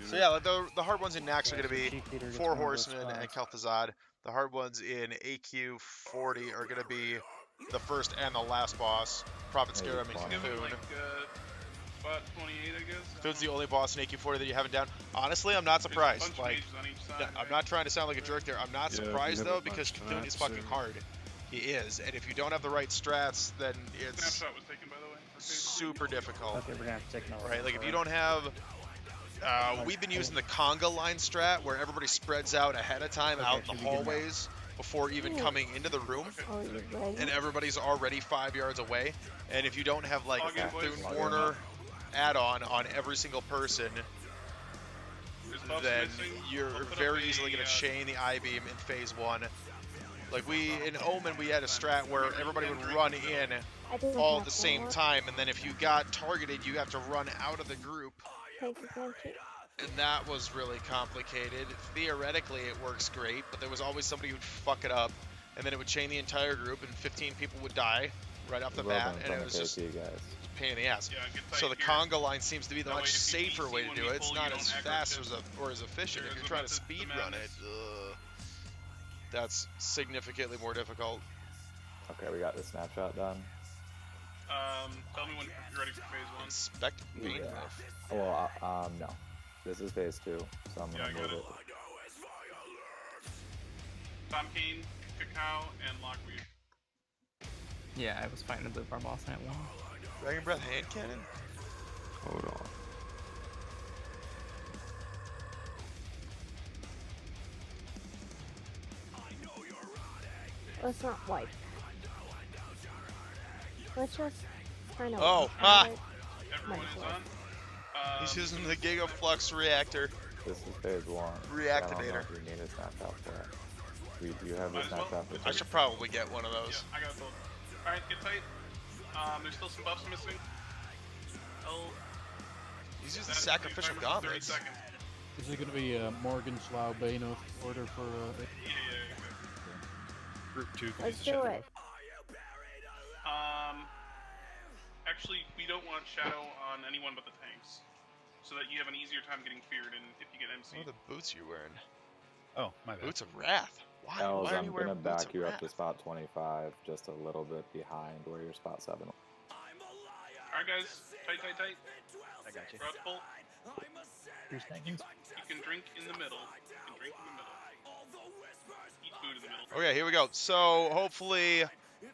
So yeah, like the hard ones in Nax are going to be Four Horsemen and Kel'Thuzad. The hard ones in AQ40 are going to be the first and the last boss, Prophet Scarum and Cthulhu. Like spot 28, I guess. Cthulhu's the only boss in AQ40 that you haven't down. Honestly, I'm not surprised. Like, I'm not trying to sound like a jerk there. I'm not surprised though because Cthulhu is fucking hard. He is, and if you don't have the right strats, then it's Snapshot was taken, by the way. super difficult. Okay, we're gonna have to take another Right? one Like if for you it. don't have, we've been using the conga line strat where everybody spreads out ahead of time out in the hallways before even coming into the room, Oh, you're ready? and everybody's already 5 yards away. And if you don't have like Cthulhu Warner add-on on every single person, then you're very easily going to chain the I-beam in phase 1. Like in Omen, we had a strat where everybody would run in all at the same time, and then if you got targeted, you have to run out of the group. Take advantage. And that was really complicated. Theoretically, it works great, but there was always somebody who'd fuck it up, and then it would chain the entire group, and 15 people would die. right off the Well bat, done and from it was the just KT guys. a pain in the ass. Yeah, get tight So the here. conga line seems to be the That way, much if you safer PC way to when do we it. It's pull, not you as don't aggro fast shit. or as efficient. There If is you're a trying to method to speed run it, madness. that's significantly more difficult. Okay, we got the snapshot done. Tell me when you're ready for phase 1. Inspect main Yeah. growth. Well, no. This is phase 2, so I'm gonna move it. Tom Kane, Cacao, and Lockweed. Yeah, I was fighting the blue bar boss and it won. Dragon Breath hand cannon? Hold on. Let's not wipe. Let's just kind of. Oh, ha! Everyone is on. He's using the Gigaflux reactor. This is phase 1. Reactivator. I don't know if you need a snapshot for that. You have the snapshot for I should probably get one of those. Yeah, I got both. Alright, get tight. There's still some buffs missing. He's using sacrificial gauntlets. Is it going to be Morgan Slough Bane of order for Yeah, Group 2? Let's do it. Actually, we don't want Shadow on anyone but the tanks, so that you have an easier time getting feared and if you get MC. What are the boots you're wearing? Oh, my bad. Boots of Wrath. Why? Els, Why are I'm you wearing gonna boots back of you Wrath? up to spot 25, just a little bit behind where you're spot 7. Alright guys, tight. I got you. Rough pull. Who's thinking? You can drink in the middle. Eat food in the middle. Okay, here we go. So hopefully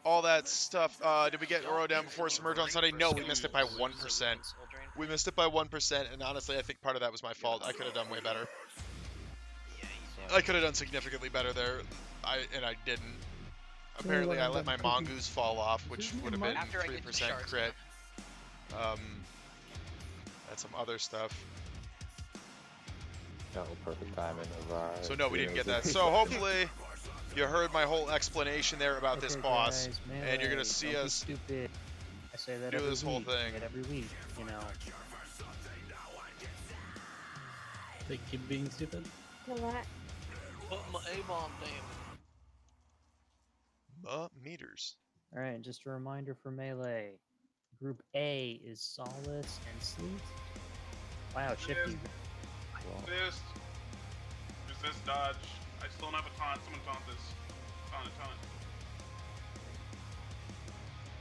all that stuff. Did we get Oro down before Submerge on Sunday? No, we missed it by 1%. We missed it by 1%, and honestly, I think part of that was my fault. I could have done way better. I could have done significantly better there, and I didn't. Apparently, I let my mongoose fall off, which would have been 3% crit. That's some other stuff. Oh, perfect timing of our. So no, we didn't get that. So hopefully, you heard my whole explanation there about this boss, guys, and you're gonna melee, see don't be us stupid. I say that do every this whole week, thing. and every week, you know. They keep being stupid. Kill that. Put my A-bomb down. Meters. Alright, just a reminder for melee. Group A is Solace and Sleet. Wow, Shifty. Resist. Resist, dodge. I still don't have a taunt. Someone taunt this. Taunt.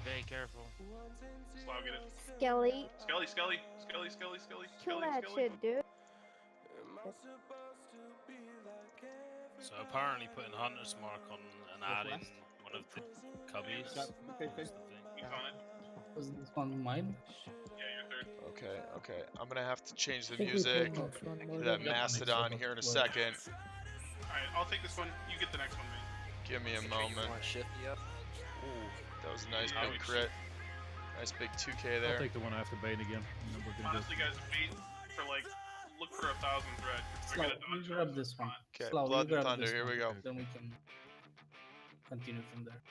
Very careful. Slow, get it. Skelly. Skelly. Kill that shit, dude. So apparently putting Hunter's Mark on and adding one of the cubbies. He's on it. Was this one mine? Yeah, you're third. Okay. I'm gonna have to change the I think we music pulled next one, to Morgan. that Mastodon here in a second. Alright, I'll take this one. You get the next one, man. Give me a moment. Ooh, that was a nice big crit. Nice big 2K there. I'll take the one after Bane again. And then we're gonna Honestly, guys, wait for look for 1,000 thread. Slow, you grab this one. Okay, Slow, Blood you and grab Thunder, this here we one. go. Then we can continue from there.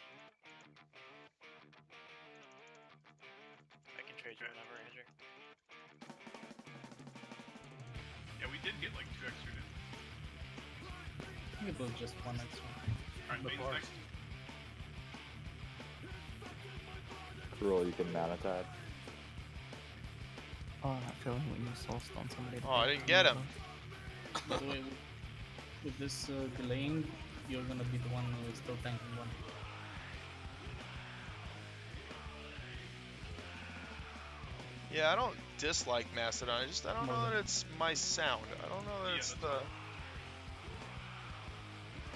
I can trade you whenever, Andrew. Yeah, we did get like 2 extra, didn't we? You build just one extra. Alright, Bane's next. Cruel, you can Manatide. Oh, that feeling when you soul stone somebody. Oh, I didn't get him. By the way, with this delaying, you're gonna be the one who is still tanking one. Yeah, I don't dislike Mastodon. I don't know that it's my sound. I don't know that it's the.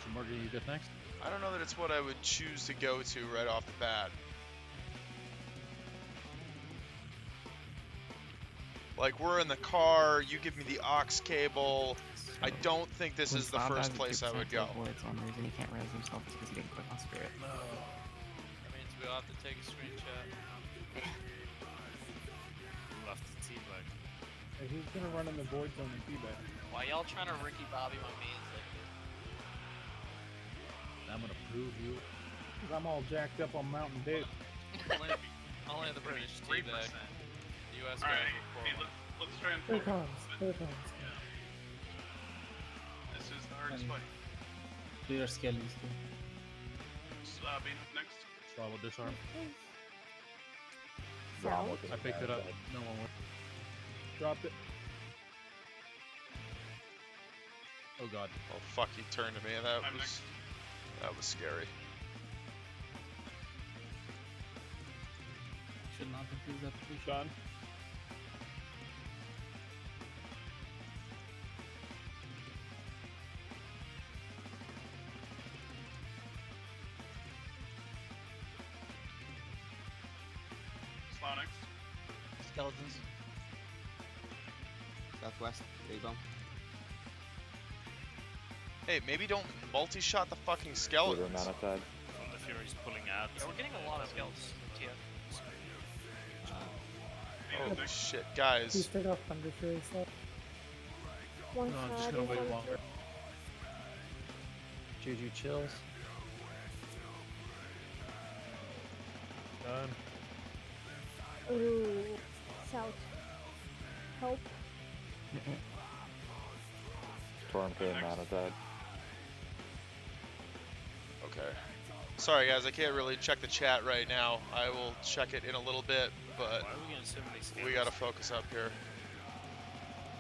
So Morgan, you get next? I don't know that it's what I would choose to go to right off the bat. Like, we're in the car, you give me the aux cable. I don't think this is the first place I would go. The reason he can't res himself is because he didn't click on Spirit. No. That means we'll have to take a screenshot. We'll have to teabag. Hey, who's gonna run in the void zone and teabag? Why y'all trying to Ricky Bobby my mains like this? I'm gonna prove you. Cause I'm all jacked up on Mountain Dew. Only the British teabag. US guys Alright, are hey, let's try and Here focus. it comes. This is the hardest fight. Clear skellies too. Bane up next. Swallow disarm. south. I picked it up. No one went. Dropped it. Oh god. Oh fuck, he turned to me and that was scary. Should not confuse that with Sean. Slow next. Skeletons. Southwest. There you go. Hey, maybe don't multi-shot the fucking skeletons. Manatad. From the Furies pulling out. Yeah, we're getting a lot of skeletons. TF. Oh shit, He's guys. straight off Thunder Fury stuff. One No, I'm just shot gonna is wait on longer. Juju chills. Done. Ooh, south. Help. Storm King Manatad. Okay. Sorry guys, I can't really check the chat right now. I will check it in a little bit, but Why are we getting so many skeletons? we gotta focus up here.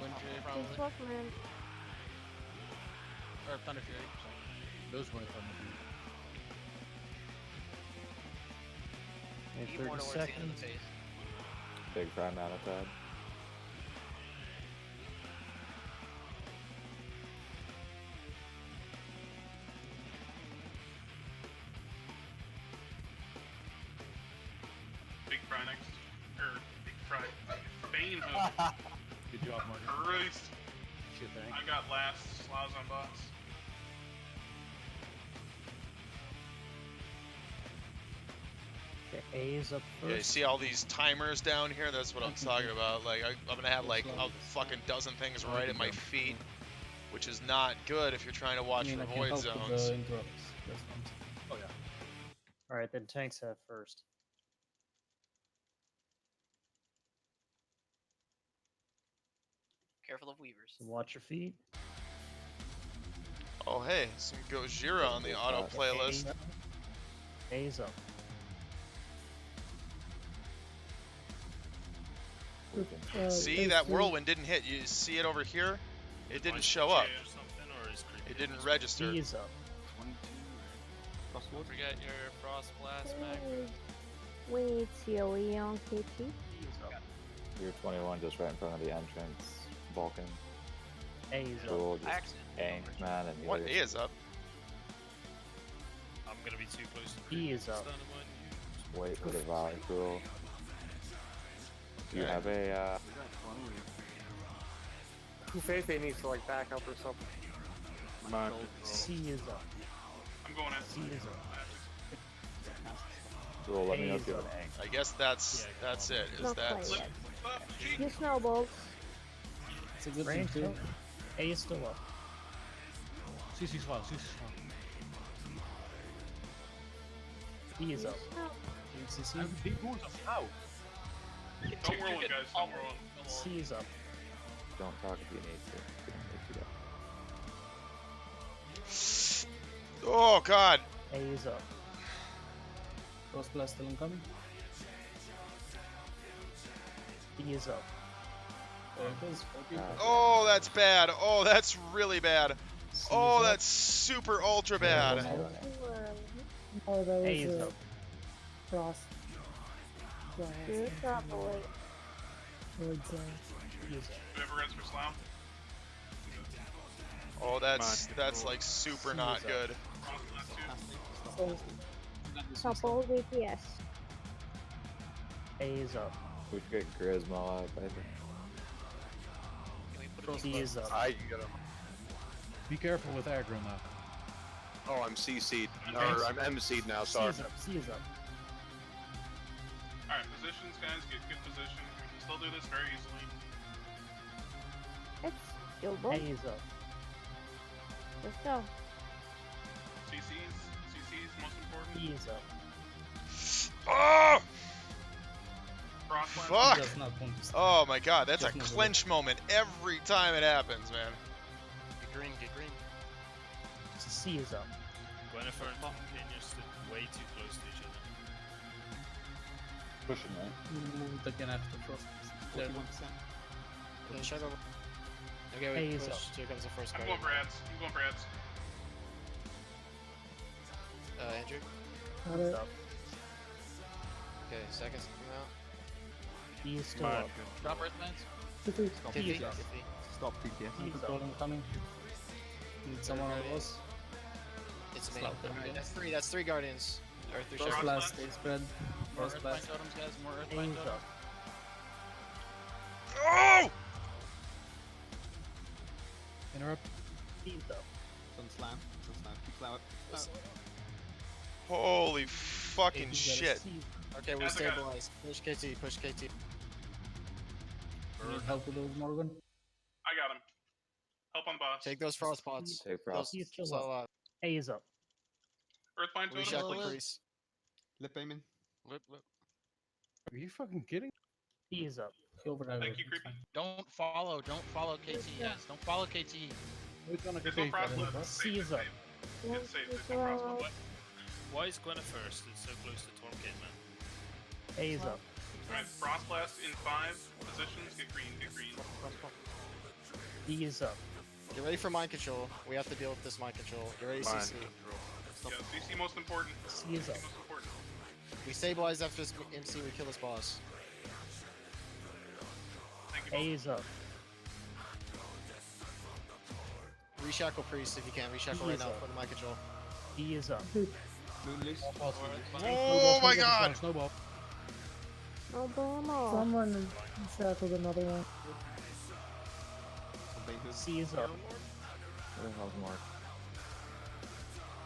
He's Wolfman. Or Thunder Fury. Those went on the Need more towards the end of the phase. Big Fry Manatad. Big Fry next. Big Fry. Bane Hook. Good job, Marty. Christ. Shit, thanks. I got last. Slows on boss. Okay, A is up first. Yeah, you see all these timers down here? That's what I'm talking about. Like, I'm gonna have like a fucking dozen things right at my feet, which is not good if you're trying to watch for void zones. Oh yeah. Alright, then tanks have first. Careful of weavers. So watch your feet. Oh hey, some Gojira on the auto playlist. A is up. See, that whirlwind didn't hit. You see it over here? It didn't show up. It didn't register. B is up. Don't forget your Frost Blast, Mac. We need COE on KT. You're 21 just right in front of the entrance. Vulcan. A is Cool, up. just tank, man, and What? A is up. I'm gonna be too close to B is up. wait for the Valley Cool. Do you have a, Kufefe needs to like back up or something. C is up. I'm going in. C is up. Cool, let me know A if you is have up. an I guess that's it. Is Not that? quite yet. Few snowballs. It's a good Range thing too. up. A is still up. CC swell, CC swell. B is up. Ow. Don't whirlwind, guys. Don't whirlwind. C is up. Don't talk if you need to. You don't need to. Oh god. A is up. Frost Blast still incoming. B is up. There it goes. 14. Oh, that's bad. Oh, that's really bad. Oh, that's super ultra bad. Oh, that A is was up. Frost. Good job, boy. Void zone. Do you have a res for Slough? Oh, that's like super not good. Couple DPS. A is up. We should get Grismo up, I think. C is up. I got him. Be careful with aggro now. Oh, I'm CC'd. Or I'm MC'd now, C sorry. is up. C is up. Alright, positions, guys. Get good position. We can still do this very easily. It's A doable. is up. Let's go. CC's most important. E is up. Oh! Frost blast. Fuck! Does not want to stop. Oh my god, that's a Just move away. clinch moment every time it happens, man. Get green, get green. C is up. Gwynnifer and King are stood way too close to each other. Pushing, right? Moved again after frost. 41%. Yeah, shadow. Okay, Hey, wait, so- push. Here comes the first I'm guardian. going for ads. I'm going for ads. Andrew. Got it. Okay, seconds come out. He is still up. Drop earth plants. Tiffy. Stop PTS. Keep the golem coming. Need someone on us. It's me. Slap them Alright, again. that's three guardians. Or three Frost shadows. blast, stay spread. More Frost earth plant blast. totems, guys. More earth plant A's totems. up. Oh! Interrupt. He's up. Sun slam. Keep slam it. Holy fucking shit. Okay, we That's okay. stabilize. Push KT. Push KT. Need help with those, Morgan? I got him. Help on the boss. Take those frost pots. Take frost. He's still So, up. A is up. Earthbind totem, reshackle please. priest. Lip aiming. Lip. Are you fucking kidding? He is up. Thank you, creepy. Don't follow KT, guys. Don't follow KT. There's no frost left. C is up. It's safe. There's no frost left. Why is Gwen first? It's so close to Tormgate, man. A is up. Alright, frost blast in 5 positions. Get green. D is up. Get ready for mind control. We have to deal with this mind control. Get ready, CC. Yeah, CC most important. C is up. Most important. We stabilize after this MC. We kill this boss. Thank you. A is up. Reshackle priest if you can. Reshackle He right is now up. for the mind control. D is up. Oh my god! Snowball. No bueno. Someone shackled another one. C is up. Where the hell's Mark?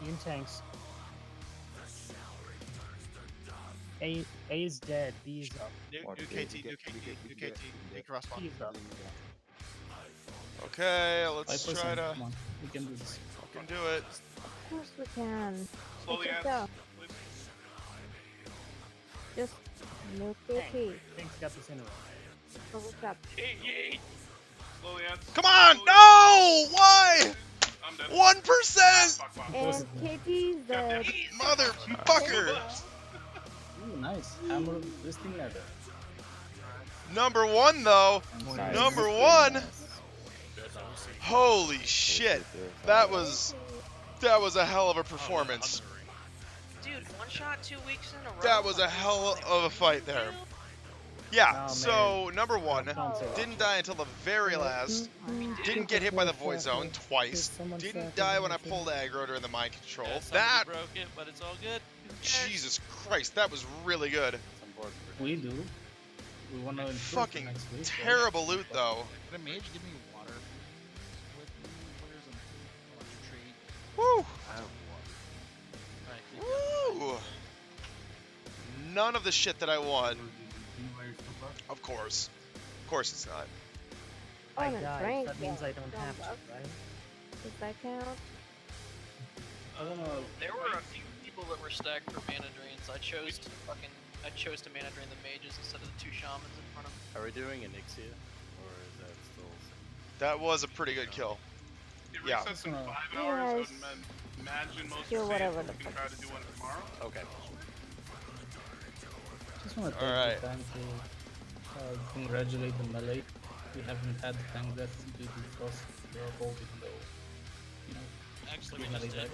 Ian tanks. A is dead. B is up. New Mark, KT. Take cross C is up. Okay, let's 5%. try to Come on. We can do this. fucking do it. Of course we can. Slowly Let's ads. go. Just no KT. Thanks, got this in a row. So what's up? Slowly ads. Come on! No! Why? I'm dead. 1%! And KT's dead. Motherfucker! Ooh, nice. Hammer of twisting ladder. Number 1 though. Nice. Number 1. Holy shit. That was a hell of a performance. Dude, one shot 2 weeks in a row. That was a hell of a fight there. Yeah, Oh, so number 1, Don't say that. didn't die until the very last. Didn't get hit by the void zone twice. Didn't die when I pulled aggro during the mind control. Yeah, That, somebody broke it, but it's all good. Jesus Christ, that was really good. We do. We want to improve Fucking next week. right? terrible loot though. Can a mage give me water? Woo! Alright, Woo! None of the shit that I want. Of course. Of course it's not. Oh, I and it's died. ranked, That means yeah. I don't have to, right? Does that count? I don't know. There were a few people that were stacked for mana drains. I chose to mana drain the mages instead of the 2 shamans in front of them. Are we doing Anixia? Or is that still... That was a pretty good kill. It Yeah. resets in 5 Yes. hours. I would imagine most Kill of whatever we the can try to do one tomorrow. Okay. Just want to take Alright. the time to congratulate the melee. We haven't had the tank death due to frost. They are both in low. You know, Actually, we melee just did. died.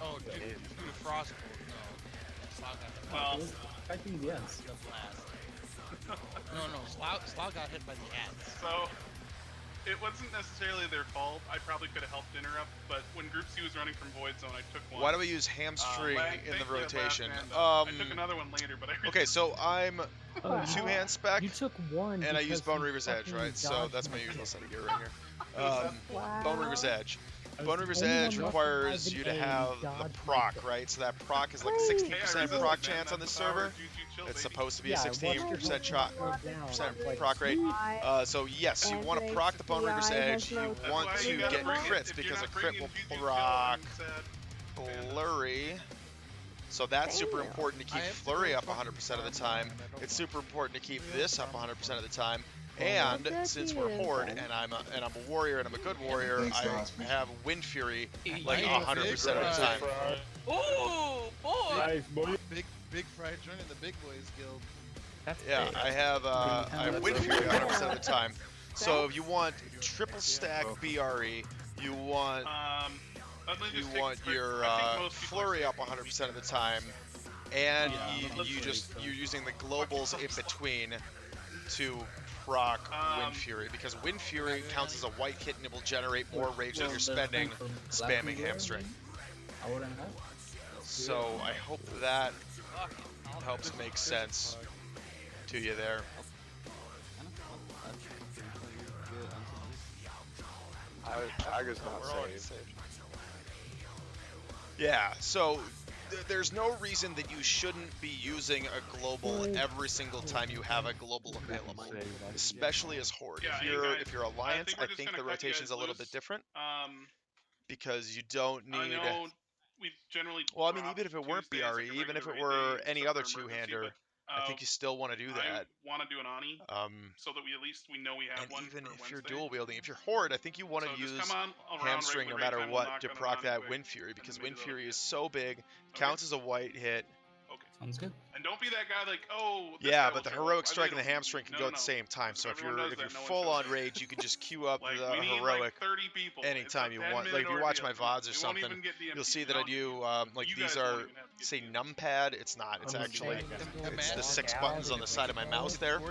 Oh, dude, due to frost. No. Slough got hit by Well, Fighting the ants. the blast. No, Slough got hit by the ants. So, it wasn't necessarily their fault. I probably could have helped interrupt, but when Group C was running from Void Zone, I took one. Why do we use hamstring in the rotation? I took another one later, but I Okay, so I'm Oh, 2-hand spec, You took one. and I use because Bone you Reaver's Edge, fucking right? So dodged that's my my usual kick. setting gear right here. Wow. Bone Reaver's Edge. I was Bone Reaver's the only Edge one left requires alive you in to A, have the dodged my proc, kick. right? So that proc is like a Hey, 60% proc chance on this server. It's supposed to be a Yeah, I watched your 16% shot go down, like, proc rate. Why? So yes, you want to proc the Bone Reaver's Edge. You want to get crits because a crit will proc Flurry. So that's super important to keep Flurry up 100% of the time. It's super important to keep this up 100% of the time. And since we're Horde and I'm a warrior and I'm a good warrior, I have Wind Fury like 100% of the time. Ooh, boy! Nice, boy. Big Fry joining the Big Boys Guild. Yeah, I have Wind Fury 100% of the time. So if you want triple stack BRE, you want your flurry up 100% of the time, and you're using the globals in between to proc Wind Fury, because Wind Fury counts as a white hit and it will generate more rage that you're spending spamming Hamstring. So I hope that helps make sense to you there. I just not saved. Yeah, so there's no reason that you shouldn't be using a global every single time you have a global available, especially as Horde. If you're Alliance, I think the rotation's a little bit different, because you don't need. I know we've generally. Well, I mean, even if it weren't BRE, even if it were any other two-hander, I think you still want to do that. I want to do an Ani, so that we at least know we have one. Even if you're dual wielding, if you're Horde, I think you want to use Hamstring no matter what to proc that Wind Fury, because Wind Fury is so big, counts as a white hit. Okay. Sounds good. And don't be that guy like, oh. Yeah, but the Heroic Strike and the Hamstring can go at the same time. So if you're full on rage, you can just queue up the Heroic anytime you want. Like if you watch my VODs or something, you'll see that I do like these are say numpad. It's not. It's actually it's the 6 buttons on the side of my mouse there.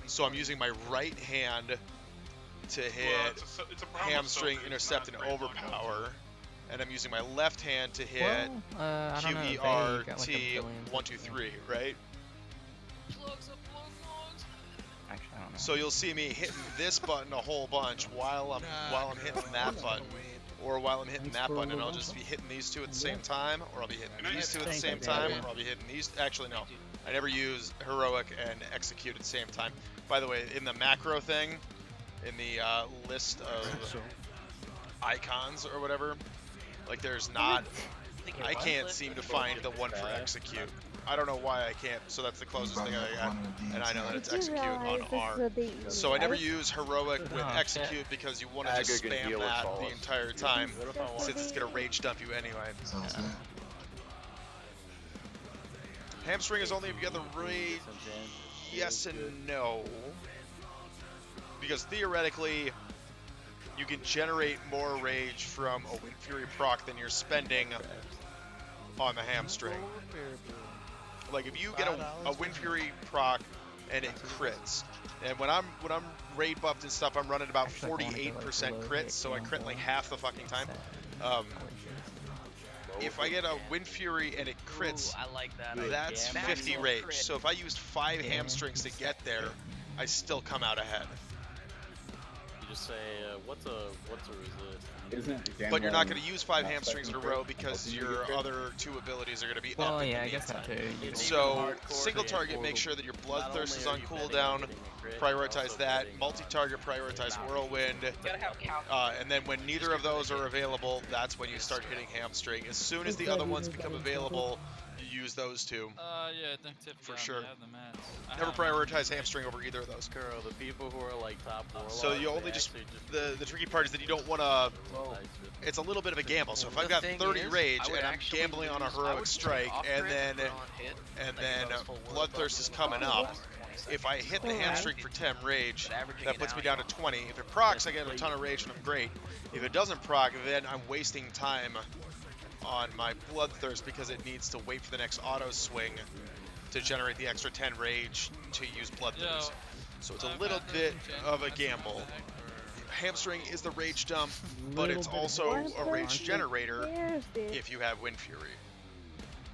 So I'm using my right hand to hit Hamstring, Intercept, and Overpower. And I'm using my left hand to hit QERT 1, 2, 3, right? Actually, I don't know. So you'll see me hitting this button a whole bunch while I'm hitting that button, or while I'm hitting that button, and I'll just be hitting these two at the same time, or I'll be hitting these two at the same time, or I'll be hitting these. Actually, no, I never use Heroic and Execute at the same time. By the way, in the macro thing, in the list of icons or whatever. Like there's not, I can't seem to find the one for Execute. I don't know why I can't, so that's the closest thing I got, and I know that it's Execute on R. So I never use Heroic with Execute because you want to just spam that the entire time, since it's going to rage dump you anyway. Hamstring is only if you get the rage, yes and no. Because theoretically, you can generate more rage from a Wind Fury proc than you're spending on the Hamstring. Like if you get a Wind Fury proc and it crits, and when I'm raid buffed and stuff, I'm running about 48% crits, so I crit like half the fucking time. If I get a Wind Fury and it crits, that's 50 rage. So if I used 5 hamstrings to get there, I still come out ahead. Just say what's a resist. But you're not going to use 5 hamstrings in a row because your other 2 abilities are going to be up in the meantime. So single target, make sure that your Bloodthirst is on cooldown. Prioritize that. Multi-target, prioritize Whirlwind. And then when neither of those are available, that's when you start hitting Hamstring. As soon as the other ones become available, you use those 2. Yeah, for sure. Never prioritize Hamstring over either of those. Girl, the people who are like top warlocks, so you only just the tricky part is that you don't want to. It's a little bit of a gamble. So if I've got 30 rage and I'm gambling on a Heroic Strike, and then Bloodthirst is coming up. If I hit the Hamstring for 10 rage, that puts me down to 20. If it procs, I get a ton of rage and I'm great. If it doesn't proc, then I'm wasting time on my Bloodthirst because it needs to wait for the next auto swing to generate the extra 10 rage to use Bloodthirst. So it's a little bit of a gamble. Hamstring is the rage dump, but it's also a rage generator if you have Wind Fury,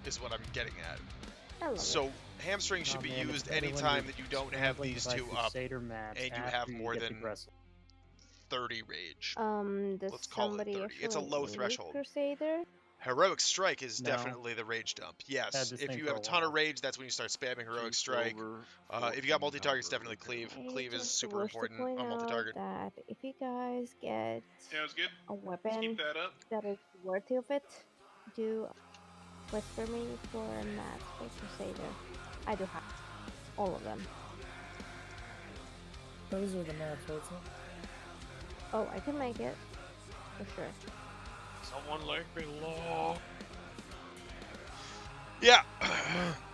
is what I'm getting at. So Hamstring should be used anytime that you don't have these 2 up and you have more than 30 rage. Let's call it 30. It's a low threshold. Crusader? Heroic Strike is definitely the rage dump. Yes, if you have a ton of rage, that's when you start spamming Heroic Strike. If you got multi-targets, definitely Cleave. Cleave is super important on multi-target. That if you guys get a weapon that is worthy of it, do whisper me for mats for Crusader. I do have all of them. Those are the mats, right? Oh, I can make it for sure. Someone like me, law. Yeah.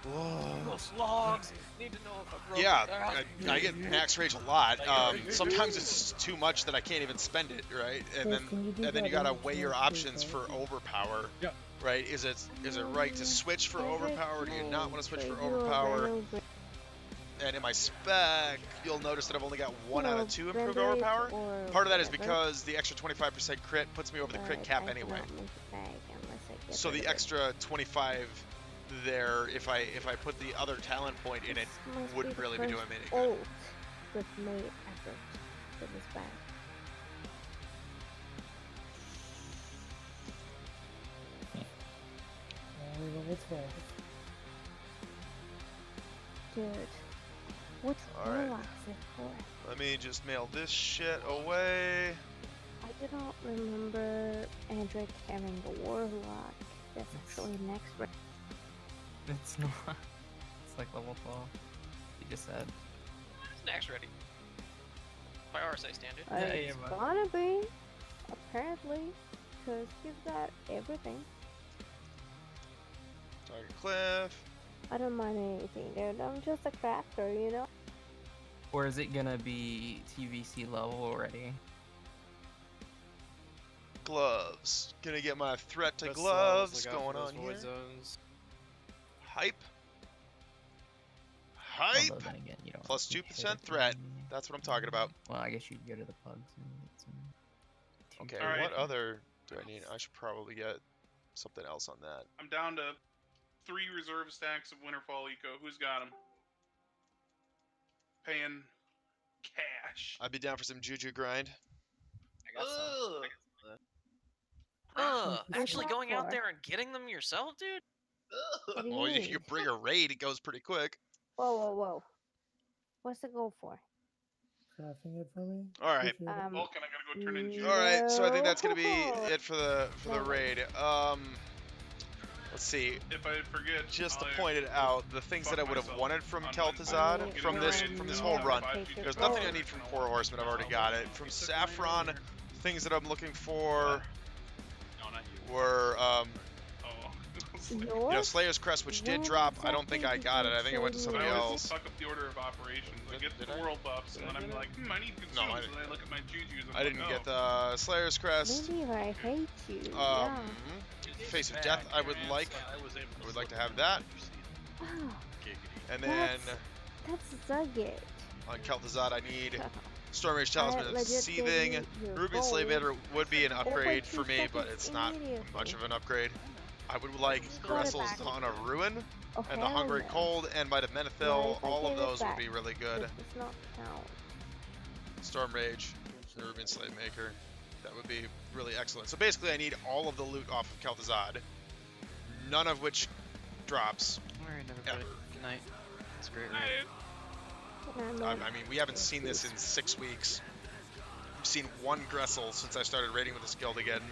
Those logs. Need to know if I broke Yeah, it. I get max rage a lot. Sometimes it's too much that I can't even spend it, right? And then you gotta weigh your options for overpower. Yeah. Right? Is it right to switch for overpower? Do you not want to switch for overpower? And in my spec, you'll notice that I've only got 1 out of 2 improved overpower. Part of that is because the extra 25% crit puts me over the crit cap anyway. So the extra 25 there, if I put the other talent point in it, wouldn't really be doing me any good. With my effort for this bag. Level 12. Dude, what's Warlock's it for? Let me just mail this shit away. I do not remember Andric having a Warlock. That's actually next. It's not. It's like level 12. You just said. It's next ready. By RSA standard. It's gonna be, apparently, because he's got everything. Target Cliff. I don't mind anything, dude. I'm just a crafter, you know? Or is it gonna be TVC level already? Gloves. Gonna get my threat to gloves going on here. Hype. Hype. Although then again, you don't Plus 2% threat. That's what I'm talking about. Well, I guess you could go to the pugs and get some. Okay, All right. what other do I need? I should probably get something else on that. I'm down to 3 reserve stacks of Winterfall Eco. Who's got them? Paying cash. I'd be down for some Juju grind. I got some. Actually going out there and getting them yourself, dude? What do you Well, if mean? you bring a raid, it goes pretty quick. Whoa. What's it go for? Crafting it for me. All right. Vulcan, I gotta go turn in Juju. All right, so I think that's gonna be it for the raid. Let's see. If I forget, Just to point it out, the things that I would have wanted from Kel'Thuzad from this whole run. There's nothing I need from Core Horseman. I've already got it. From Saffron, things that I'm looking for were you know, Slayer's Crest, which did drop. I don't think I got it. I think it went to somebody I always else. fuck up the order of operations. I get the world buffs, and then I'm like, I need consumes, No, and then I look at my jujus and I didn't get the Slayer's Crest. Maybe I hate you. Face of Death. I would like to have that. Wow. And then That's Zugget. on Kel'Thuzad, I need Storm Rage Talisman of legit Seething. gave you your Ruby Slave gold. Eater would be an upgrade 0.2 for me, but seconds it's not immediately. much of an upgrade. I would like Gressel's Dawn of Ruin, Oh, and the hell Hungry no. Cold, and Might of Menethil. Yeah, if I All of give it those would back, be really good. it does not count. Storm Rage, the Rubian Slave Maker. That would be really excellent. So basically, I need all of the loot off of Kel'Thuzad, none of which drops. Alright, everybody. Ever. Good night. It's a great I mean, we haven't seen this in 6 weeks. We've seen 1 Gressel since I started raiding with this guild again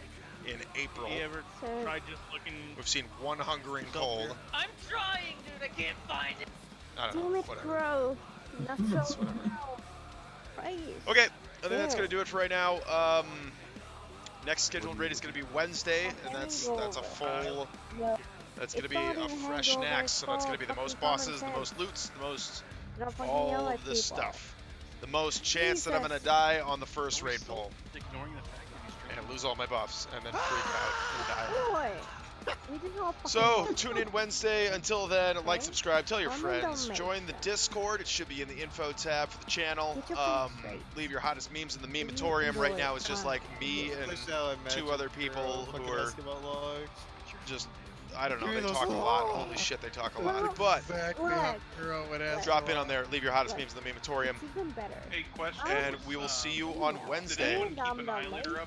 in April. You ever tried just looking? We've seen 1 Hungering Cold. I'm trying, dude. I can't find it. I don't Damn know, it, whatever. bro. Not so Christ. Okay, I think that's gonna do it for right now. Next scheduled raid is gonna be Wednesday, and that's a full. That's gonna be a fresh Naxx, so that's gonna be the most bosses, the most loots, the most all of this stuff. The most chance that I'm gonna die on the first raid pull. Ignoring the fact that he's And lose all my buffs, and then freak out and die. Boy, we did all So, fucking tune in Wednesday. Until then, like, subscribe, tell your I'm friends. gonna Join the Discord. It should be in the info tab for the channel. Get your face straight. Leave your hottest memes in the mematorium. Right now, it's just like me and 2 other people who are just, I don't know, they talk a lot. Holy shit, they talk a lot. But drop in on there. Leave your hottest memes in the mematorium. It's even better. Hey, question. And we will see you on Wednesday. Did anyone keep an eyelighter up